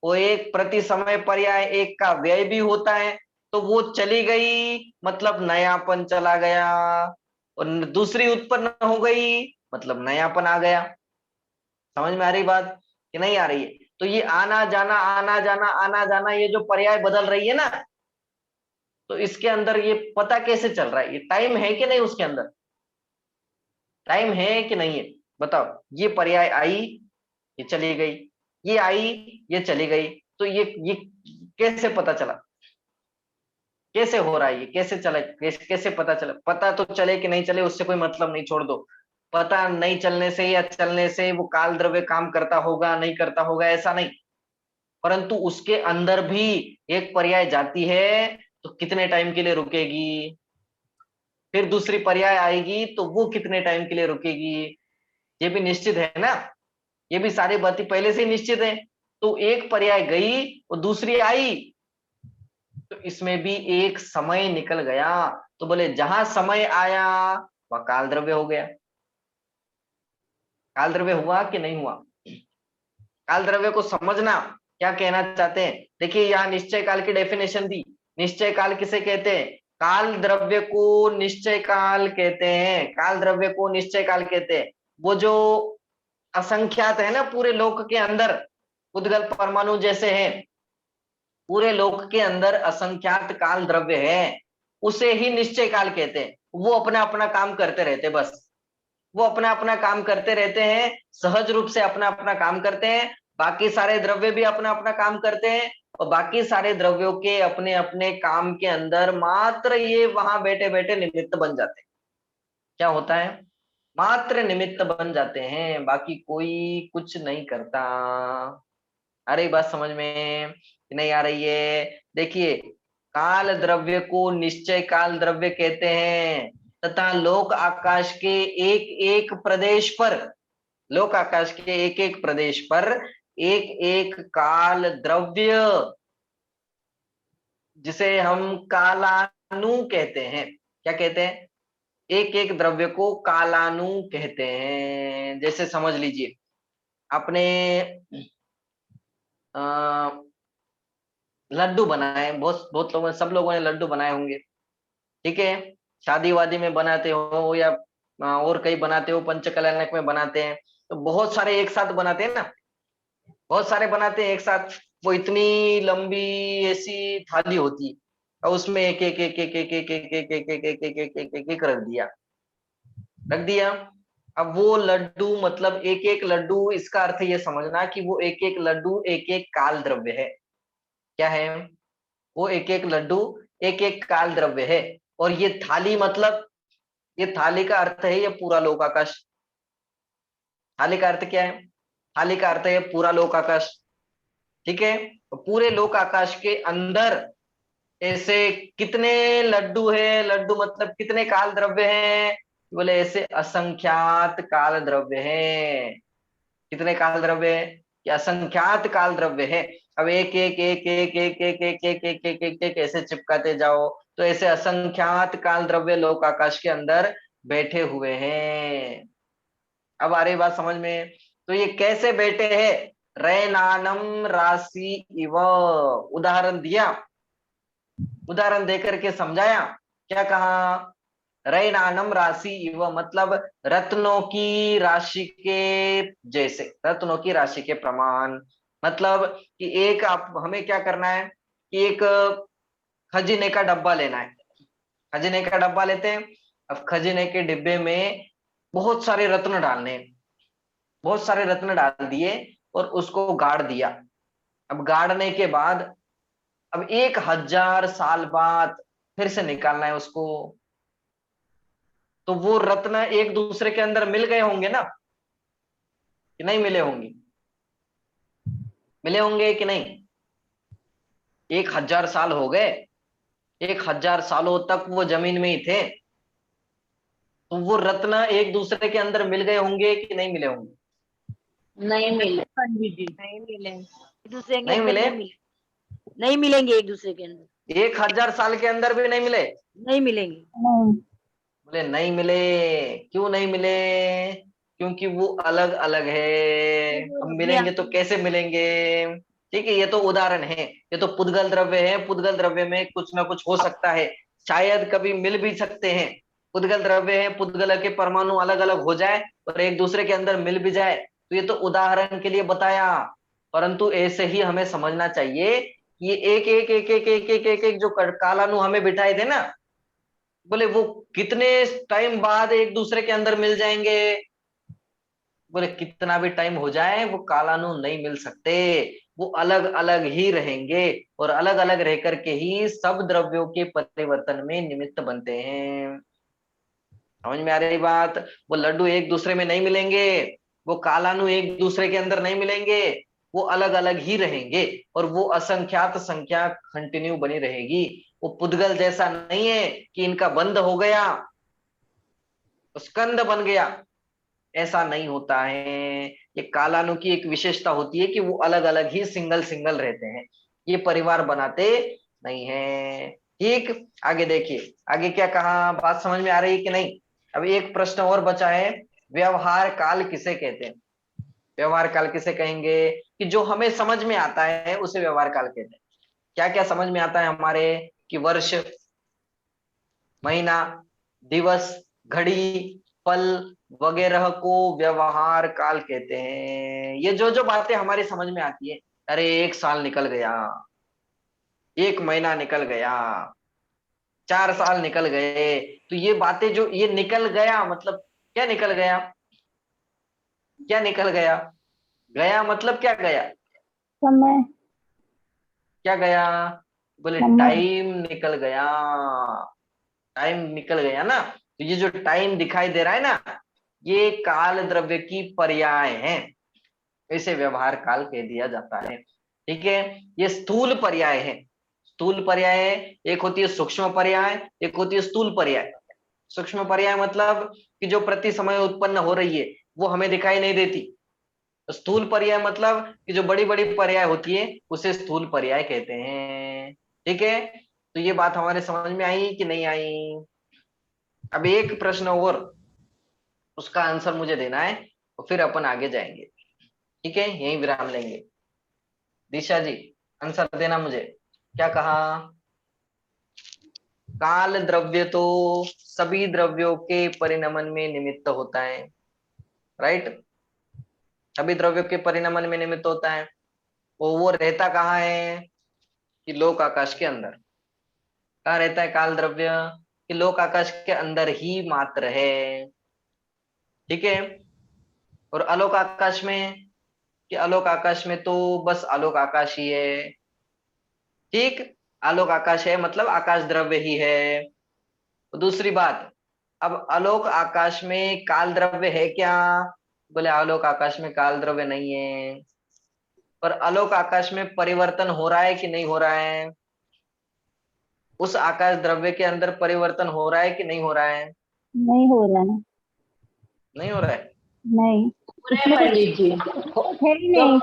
वो एक प्रति समय पर्याय एक का व्यय भी होता है, तो वो चली गई मतलब नयापन चला गया, और दूसरी उत्पन्न हो गई मतलब नयापन आ गया। समझ में आ रही बात कि नहीं आ रही है? तो ये आना जाना आना जाना आना जाना, ये जो पर्याय बदल रही है ना, तो इसके अंदर ये पता कैसे चल रहा है? ये टाइम है कि नहीं उसके अंदर? टाइम है कि नहीं है? बताओ। ये पर्याय आई, ये चली गई, ये आई, ये चली गई, तो ये कैसे पता चला? कैसे हो रहा है? ये कैसे चला? कैसे पता चला? पता तो चले कि नहीं चले उससे कोई मतलब नहीं, छोड़ दो। पता नहीं चलने से या चलने से वो काल द्रव्य काम करता होगा नहीं करता होगा ऐसा नहीं, परंतु उसके अंदर भी एक पर्याय जाती है तो कितने टाइम के लिए रुकेगी, फिर दूसरी पर्याय आएगी तो वो कितने टाइम के लिए रुकेगी, ये भी निश्चित है ना। ये भी सारी बातें पहले से ही निश्चित है। तो एक पर्याय गई और दूसरी आई, तो इसमें भी एक समय निकल गया। तो बोले जहां समय आया वह काल द्रव्य हो गया। काल द्रव्य हुआ कि नहीं हुआ? काल द्रव्य को समझना क्या कहना चाहते हैं। देखिए यहाँ निश्चय काल की डेफिनेशन दी। निश्चय काल किसे कहते हैं? काल द्रव्य को निश्चय काल कहते हैं। काल द्रव्य को निश्चय काल कहते हैं। वो जो असंख्यात है ना पूरे लोक के अंदर, उद्गल परमाणु जैसे हैं, पूरे लोक के अंदर असंख्यात काल द्रव्य है, उसे ही निश्चय काल कहते हैं। वो अपना अपना काम करते रहते, बस वो अपना अपना काम करते रहते हैं, सहज रूप से अपना अपना काम करते हैं। बाकी सारे द्रव्य भी अपना अपना काम करते हैं, और बाकी सारे द्रव्यों के अपने अपने काम के अंदर मात्र ये वहां बैठे बैठे निमित्त बन जाते हैं। क्या होता है? मात्र निमित्त बन जाते हैं, बाकी कोई कुछ नहीं करता। अरे बात समझ में नहीं आ रही है? देखिए, काल द्रव्य को निश्चय काल द्रव्य कहते हैं, तथा लोक आकाश के एक एक प्रदेश पर, लोक आकाश के एक एक प्रदेश पर एक एक काल द्रव्य, जिसे हम कालानु कहते हैं। क्या कहते हैं? एक एक द्रव्य को कालानु कहते हैं। जैसे समझ लीजिए, आपने लड्डू बनाए, बहुत बहुत लोगों ने, सब लोगों ने लड्डू बनाए होंगे, ठीक है। शादी वादी में बनाते हो या और कहीं बनाते हो, पंचकल्याणक में बनाते हैं, तो बहुत सारे एक साथ बनाते हैं ना, बहुत सारे बनाते हैं एक साथ। वो इतनी लंबी ऐसी थाली होती है, और उसमें एक एक एक एक एक एक एक एक एक एक एक एक एक एक एक एक रख दिया। अब वो लड्डू, मतलब एक एक लड्डू, इसका अर्थ ये समझना कि वो एक एक लड्डू एक एक काल द्रव्य है। क्या है वो? एक एक लड्डू एक एक काल द्रव्य है। और ये थाली, मतलब ये थाली का अर्थ है ये पूरा लोक आकाश। थाली का अर्थ क्या है? थाली का अर्थ है पूरा लोक आकाश, ठीक है। तो पूरे लोक आकाश के अंदर ऐसे कितने लड्डू है? लड्डू मतलब कितने काल द्रव्य हैं? बोले ऐसे असंख्यात काल द्रव्य हैं। कितने काल द्रव्य है? कि असंख्यात काल द्रव्य है। अब एक एक एक एक एक एक एक एक एक एक एक एक ऐसे चिपकाते जाओ, तो ऐसे असंख्यात काल द्रव्य लोक आकाश के अंदर बैठे हुए हैं। अब आ रही बात समझ में? तो ये कैसे बैठे हैं? रैनानम राशि इव, उदाहरण दिया, उदाहरण देकर के समझाया। क्या कहा? रैनानम राशि इव मतलब रत्नों की राशि के जैसे, रत्नों की राशि के प्रमाण। मतलब कि एक, आप हमें क्या करना है कि एक खजीने का डब्बा लेना है। खजीने का डब्बा लेते हैं। अब खजीने के डिब्बे में बहुत सारे रत्न डालने हैं, बहुत सारे रत्न डाल दिए और उसको गाड़ दिया। अब गाड़ने के बाद अब 1000 साल बाद फिर से निकालना है उसको, तो वो रत्न एक दूसरे के अंदर मिल गए होंगे ना, कि नहीं मिले होंगे? मिले होंगे कि नहीं? 1000 साल हो गए, 1000 सालों तक वो जमीन में ही थे, तो वो रत्न एक दूसरे के अंदर मिल गए होंगे कि नहीं मिले होंगे? नहीं मिले पंडित जी। नहीं मिले। एक दूसरे के नहीं अंदर मिले? नहीं मिलेंगे एक दूसरे के अंदर, 1000 साल के अंदर भी नहीं मिले? नहीं मिलेंगे। बोले नहीं मिले। क्यों नहीं मिले? क्योंकि वो अलग अलग है। अब मिलेंगे तो कैसे मिलेंगे? ठीक है, ये तो उदाहरण है, ये तो पुद्गल द्रव्य है। पुद्गल द्रव्य में कुछ ना कुछ हो सकता है, शायद कभी मिल भी सकते हैं। पुद्गल द्रव्य है, पुद्गल के परमाणु अलग अलग हो जाए और एक दूसरे के अंदर मिल भी जाए, तो ये तो उदाहरण के लिए बताया। परंतु ऐसे ही हमें समझना चाहिए कि ये एक एक एक एक एक एक एक एक जो कालानु हमें बिठाए थे ना, बोले वो कितने टाइम बाद एक दूसरे के अंदर मिल जाएंगे? बोले कितना भी टाइम हो जाए वो कालानु नहीं मिल सकते, वो अलग अलग ही रहेंगे, और अलग अलग रह करके ही सब द्रव्यों के परिवर्तन में निमित्त बनते हैं। समझ में आ रही बात? वो लड्डू एक दूसरे में नहीं मिलेंगे, वो कालानु एक दूसरे के अंदर नहीं मिलेंगे, वो अलग अलग ही रहेंगे, और वो असंख्यात संख्या कंटिन्यू बनी रहेगी। वो पुद्गल जैसा नहीं है कि इनका बंद हो गया, स्कंद बन गया, ऐसा नहीं होता है। ये कालानु की एक विशेषता होती है कि वो अलग अलग ही सिंगल सिंगल रहते हैं, ये परिवार बनाते नहीं है। ठीक, आगे देखिए, आगे क्या कहा, बात समझ में आ रही है कि नहीं? अब एक प्रश्न और बचा है, व्यवहार काल किसे कहते हैं? व्यवहार काल किसे कहेंगे? कि जो हमें समझ में आता है उसे व्यवहार काल कहते हैं। क्या क्या समझ में आता है हमारे, कि वर्ष, महीना, दिवस, घड़ी, पल वगैरह को व्यवहार काल कहते हैं। ये जो जो बातें हमारी समझ में आती है, अरे 1 साल निकल गया, 1 महीना निकल गया, 4 साल निकल गए, तो ये बातें जो ये निकल गया मतलब क्या निकल गया, क्या निकल गया, गया मतलब क्या गया, समय। क्या गया, बोले समय। टाइम निकल गया, टाइम निकल गया ना। तो ये जो टाइम दिखाई दे रहा है ना, ये काल द्रव्य की पर्याय है, इसे व्यवहार काल कह दिया जाता है। ठीक है, ये स्थूल पर्याय है। स्थूल पर्याय है, एक होती है सूक्ष्म पर्याय, एक होती है स्थूल पर्याय। सूक्ष्म पर्याय मतलब कि जो प्रति समय उत्पन्न हो रही है वो हमें दिखाई नहीं देती। स्थूल पर्याय मतलब कि जो बड़ी बड़ी पर्याय होती है उसे स्थूल पर्याय कहते हैं। ठीक है, तो ये बात हमारे समझ में आई कि नहीं आई। अब एक प्रश्न और, उसका आंसर मुझे देना है और फिर अपन आगे जाएंगे। ठीक है, यहीं विराम लेंगे। दिशा जी आंसर देना मुझे, क्या कहा, काल द्रव्य तो सभी द्रव्यों के परिणमन में निमित्त होता है, राइट, सभी द्रव्यों के परिणमन में निमित्त होता है। वो रहता कहाँ है, कि लोक आकाश के अंदर। कहाँ रहता है काल द्रव्य, कि लोक आकाश के अंदर ही मात्र है। ठीक है, और अलोक आकाश में, कि अलोक आकाश में तो बस आलोक आकाश ही है। ठीक, आलोक आकाश है मतलब आकाश द्रव्य ही है। तो दूसरी बात, अब आलोक आकाश में काल द्रव्य है क्या, बोले आलोक आकाश में काल द्रव्य नहीं है। पर आलोक आकाश में परिवर्तन हो रहा है कि नहीं हो रहा है, उस आकाश द्रव्य के अंदर परिवर्तन हो रहा है कि नहीं हो रहा है, नहीं हो रहा है। नहीं हो रहा है। नहीं, हो रहा है इसमें पंडित जी। कुछ है ही नहीं।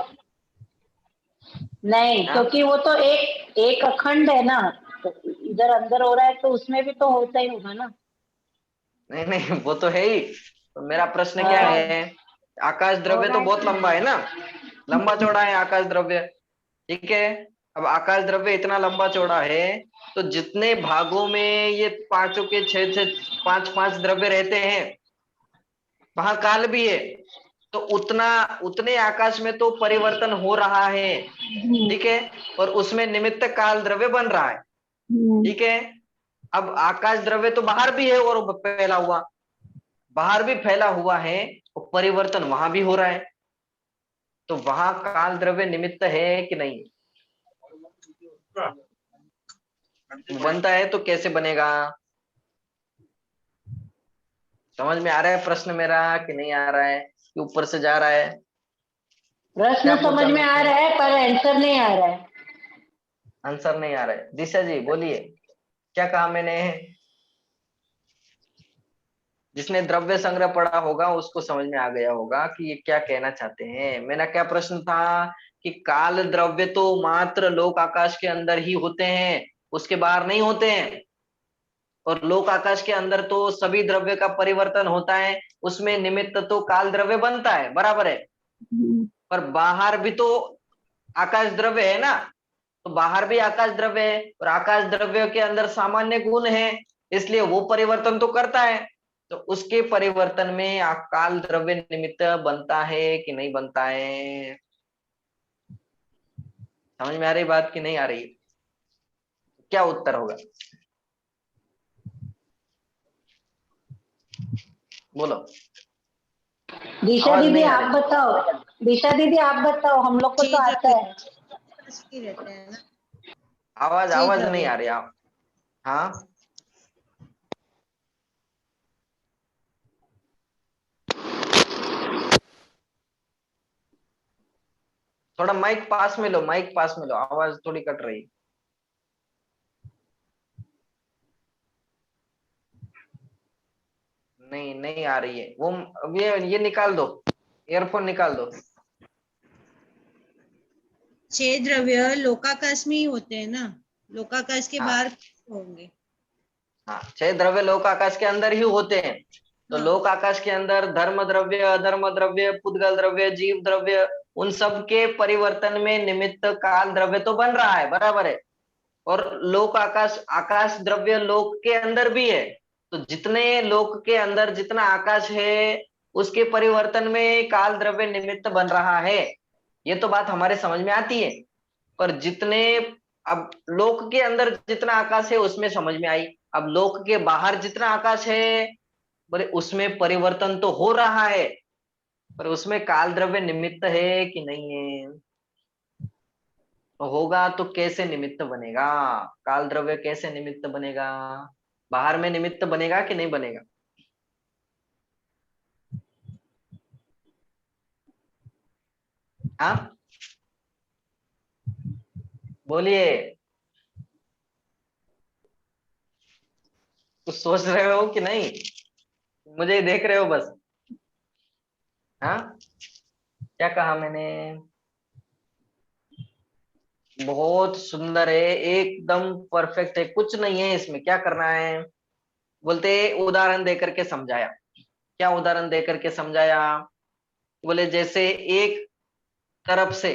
नहीं, हाँ? क्योंकि वो तो एक अखंड है ना, तो इधर अंदर हो रहा है तो उसमें भी तो होता ही होगा ना। नहीं नहीं, वो तो है ही। तो मेरा प्रश्न क्या हाँ। है, आकाश हो द्रव्य रहा तो है बहुत कि लंबा है ना, लंबा चौड़ा है आकाश द्रव्य। ठीक है, अब आकाश द्रव्य इतना लंबा चौड़ा है, तो जितने भागों में ये पांचों के छह छह पांच पांच द्रव्य रहते हैं वहां काल भी है, तो उतना उतने आकाश में तो परिवर्तन हो रहा है। ठीक है, और उसमें निमित्त काल द्रव्य बन रहा है। ठीक है, अब आकाश द्रव्य तो बाहर भी है और फैला हुआ, बाहर भी फैला हुआ है, और परिवर्तन वहां भी हो रहा है, तो वहां काल द्रव्य निमित्त है कि नहीं, बनता है तो कैसे बनेगा। समझ में आ रहा है प्रश्न मेरा कि नहीं आ रहा है, कि ऊपर से जा रहा है। प्रश्न क्या समझ पूछा में आ मैंने, रहा है पर आंसर नहीं आ रहा है। आंसर नहीं आ रहा है। दिशा जी बोलिए, क्या कहा मैंने। जिसने द्रव्य संग्रह पढ़ा होगा उसको समझ में आ गया होगा कि ये क्या कहना चाहते हैं। मेरा क्या प्रश्न था, कि काल द्रव्य तो मात्र लोक आकाश के अंदर ही होते हैं, उसके बाहर नहीं होते हैं। और लोक आकाश के अंदर तो सभी द्रव्य का परिवर्तन होता है, उसमें निमित्त तो काल द्रव्य बनता है, बराबर है। पर बाहर भी तो आकाश द्रव्य है ना, तो बाहर भी आकाश द्रव्य है, और आकाश द्रव्य के अंदर सामान्य गुण है, इसलिए वो परिवर्तन तो करता है। तो उसके परिवर्तन में काल द्रव्य निमित्त बनता है कि नहीं बनता है। समझ में आ रही बात कि नहीं आ रही, क्या उत्तर होगा, बोलो। दिशा आवाज दीदी नहीं आ आप रही, बताओ, दिशा दीदी आप बताओ, हम लोग को तो आता है। रहते हैं ना। आवाज छह आवाज नहीं द्रव्य। आ रही आप। हाँ, थोड़ा माइक पास में लो, माइक पास में लो, आवाज थोड़ी कट रही। नहीं नहीं आ रही है वो, अब ये निकाल दो, ईयरफोन निकाल दो। 6 द्रव्य लोकाकाश में ही होते हैं ना, लोकाकाश के हाँ बाहर होंगे। हाँ, 6 द्रव्य लोक आकाश के अंदर ही होते हैं। तो हाँ। लोक आकाश के अंदर धर्म द्रव्य, अधर्म द्रव्य, पुद्गल द्रव्य, जीव द्रव्य, उन सब के परिवर्तन में निमित्त काल द्रव्य तो बन रहा है, बराबर है। और लोक आकाश, आकाश द्रव्य लोक के अंदर भी है। तो जितने लोक के अंदर जितना आकाश है उसके परिवर्तन में काल द्रव्य निमित्त बन रहा है, ये तो बात हमारे समझ में आती है। पर जितने, अब लोक के अंदर जितना आकाश है उसमें समझ में आई, अब लोक के बाहर जितना आकाश है बोले उसमें परिवर्तन तो हो रहा है, पर उसमें काल द्रव्य निमित्त है कि नहीं है? तो होगा तो कैसे निमित्त बनेगा? काल द्रव्य कैसे निमित्त बनेगा? बाहर में निमित्त बनेगा कि नहीं बनेगा? हाँ बोलिए, कुछ सोच रहे हो कि नहीं? मुझे ही देख रहे हो बस? हाँ, क्या कहा मैंने? बहुत सुंदर है, एकदम परफेक्ट है, कुछ नहीं है इसमें। क्या करना है बोलते, उदाहरण देकर के समझाया। क्या उदाहरण देकर के समझाया? बोले जैसे एक तरफ से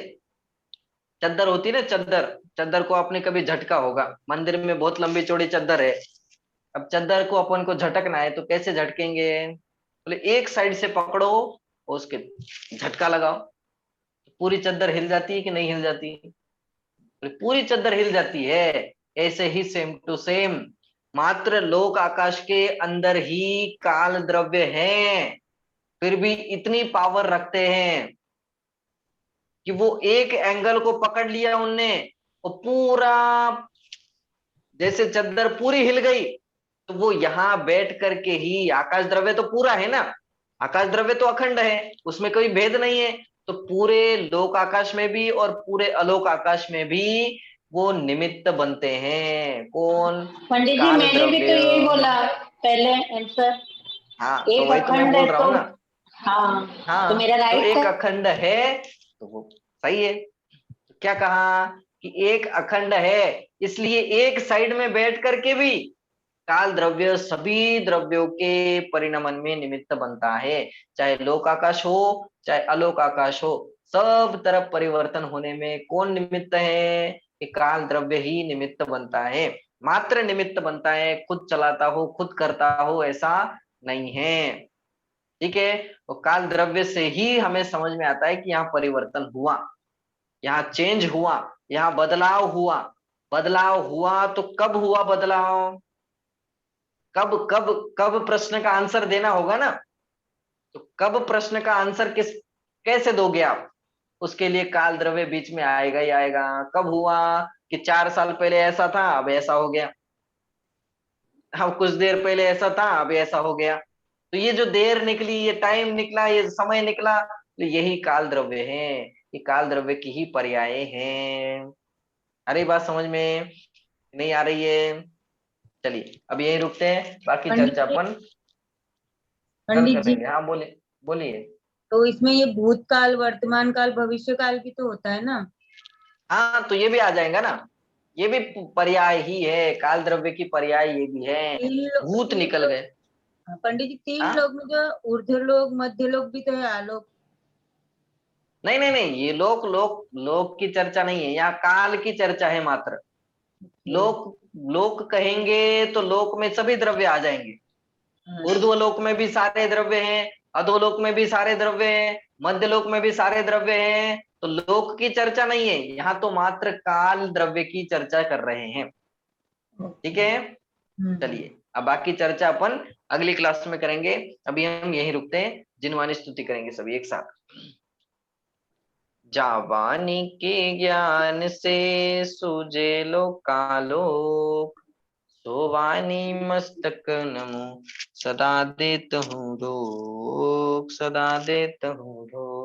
चद्दर होती है ना, चद्दर, चद्दर को आपने कभी झटका होगा, मंदिर में बहुत लंबी चौड़ी चद्दर है। अब चद्दर को अपन को झटकना है तो कैसे झटकेंगे? बोले एक साइड से पकड़ो और उसके झटका लगाओ, पूरी चद्दर हिल जाती है कि नहीं हिल जाती? बोले पूरी चद्दर हिल जाती है। ऐसे ही सेम टू सेम मात्र लोक आकाश के अंदर ही काल द्रव्य हैं, फिर भी इतनी पावर रखते हैं कि वो एक एंगल को पकड़ लिया उनने और पूरा, जैसे चद्दर पूरी हिल गई तो वो यहाँ बैठ करके ही, आकाश द्रव्य तो पूरा है ना, आकाश द्रव्य तो अखंड है, उसमें कोई भेद नहीं है। तो पूरे लोक आकाश में भी और पूरे अलोक आकाश में भी वो निमित्त बनते हैं। कौन? पंडित जी काल मैंने भी तो द्रव्य। यही बोला पहले आंसर, हाँ तो एक वही तो मैं अखंड बोल है रहा तो। हूँ ना। हाँ तो हाँ मेरा तो राइट एक है। अखंड है तो वो सही है। क्या कहा कि एक अखंड है, इसलिए एक साइड में बैठ करके भी काल द्रव्य सभी द्रव्यों के परिणमन में निमित्त बनता है। चाहे लोक आकाश हो चाहे अलोक आकाश हो, सब तरफ परिवर्तन होने में कौन निमित्त है? कि काल द्रव्य ही निमित्त बनता है। मात्र निमित्त बनता है, खुद चलाता हो खुद करता हो ऐसा नहीं है। ठीक है, तो काल द्रव्य से ही हमें समझ में आता है कि यहाँ परिवर्तन हुआ, यहाँ चेंज हुआ, यहाँ बदलाव हुआ। बदलाव हुआ तो कब हुआ बदलाव? कब कब कब प्रश्न का आंसर देना होगा ना। तो कब प्रश्न का आंसर किस, कैसे दोगे आप? उसके लिए काल द्रव्य बीच में आएगा ही आएगा। कब हुआ कि 4 साल पहले ऐसा था अब ऐसा हो गया, अब कुछ देर पहले ऐसा था अब ऐसा हो गया। तो ये जो देर निकली, ये टाइम निकला, ये समय निकला, तो यही काल द्रव्य है, ये काल द्रव्य की ही पर्याय हैं। अरे बात समझ में नहीं आ रही है? चलिए अब यही रुकते हैं, बाकी पंडित चर्चा जी, अपन कल पंडित जी, करेंगे। हाँ बोलिए बोलिए। तो इसमें ये भूतकाल, वर्तमान काल, भविष्य काल भी तो होता है ना? हाँ तो ये भी आ जाएगा ना, ये भी पर्याय ही है, काल द्रव्य की पर्याय ये भी है। भूत तीन निकल लोग, गए। पंडित जी, तीन हाँ लोग में जो ऊर्ध्व लोग, मध्य लोग भी तो है, आलोक। नहीं नहीं नहीं, ये लोक लोक लोक की चर्चा नहीं है, यहाँ काल की चर्चा है मात्र। लोक, लोक कहेंगे तो लोक में सभी द्रव्य आ जाएंगे। ऊर्ध्व लोक में भी सारे द्रव्य हैं, अधोलोक में भी सारे द्रव्य हैं, मध्य लोक में भी सारे द्रव्य हैं। तो लोक की चर्चा नहीं है यहाँ, तो मात्र काल द्रव्य की चर्चा कर रहे हैं। ठीक है, चलिए अब बाकी चर्चा अपन अगली क्लास में करेंगे। अभी हम यहीं रुकते हैं, जिनवानी स्तुति करेंगे सभी एक साथ। जावानी के ज्ञान से सूझे लोकालोक, सोवानी मस्तक नमो सदा देत हूँ रोक, सदा देत हूँ रोक।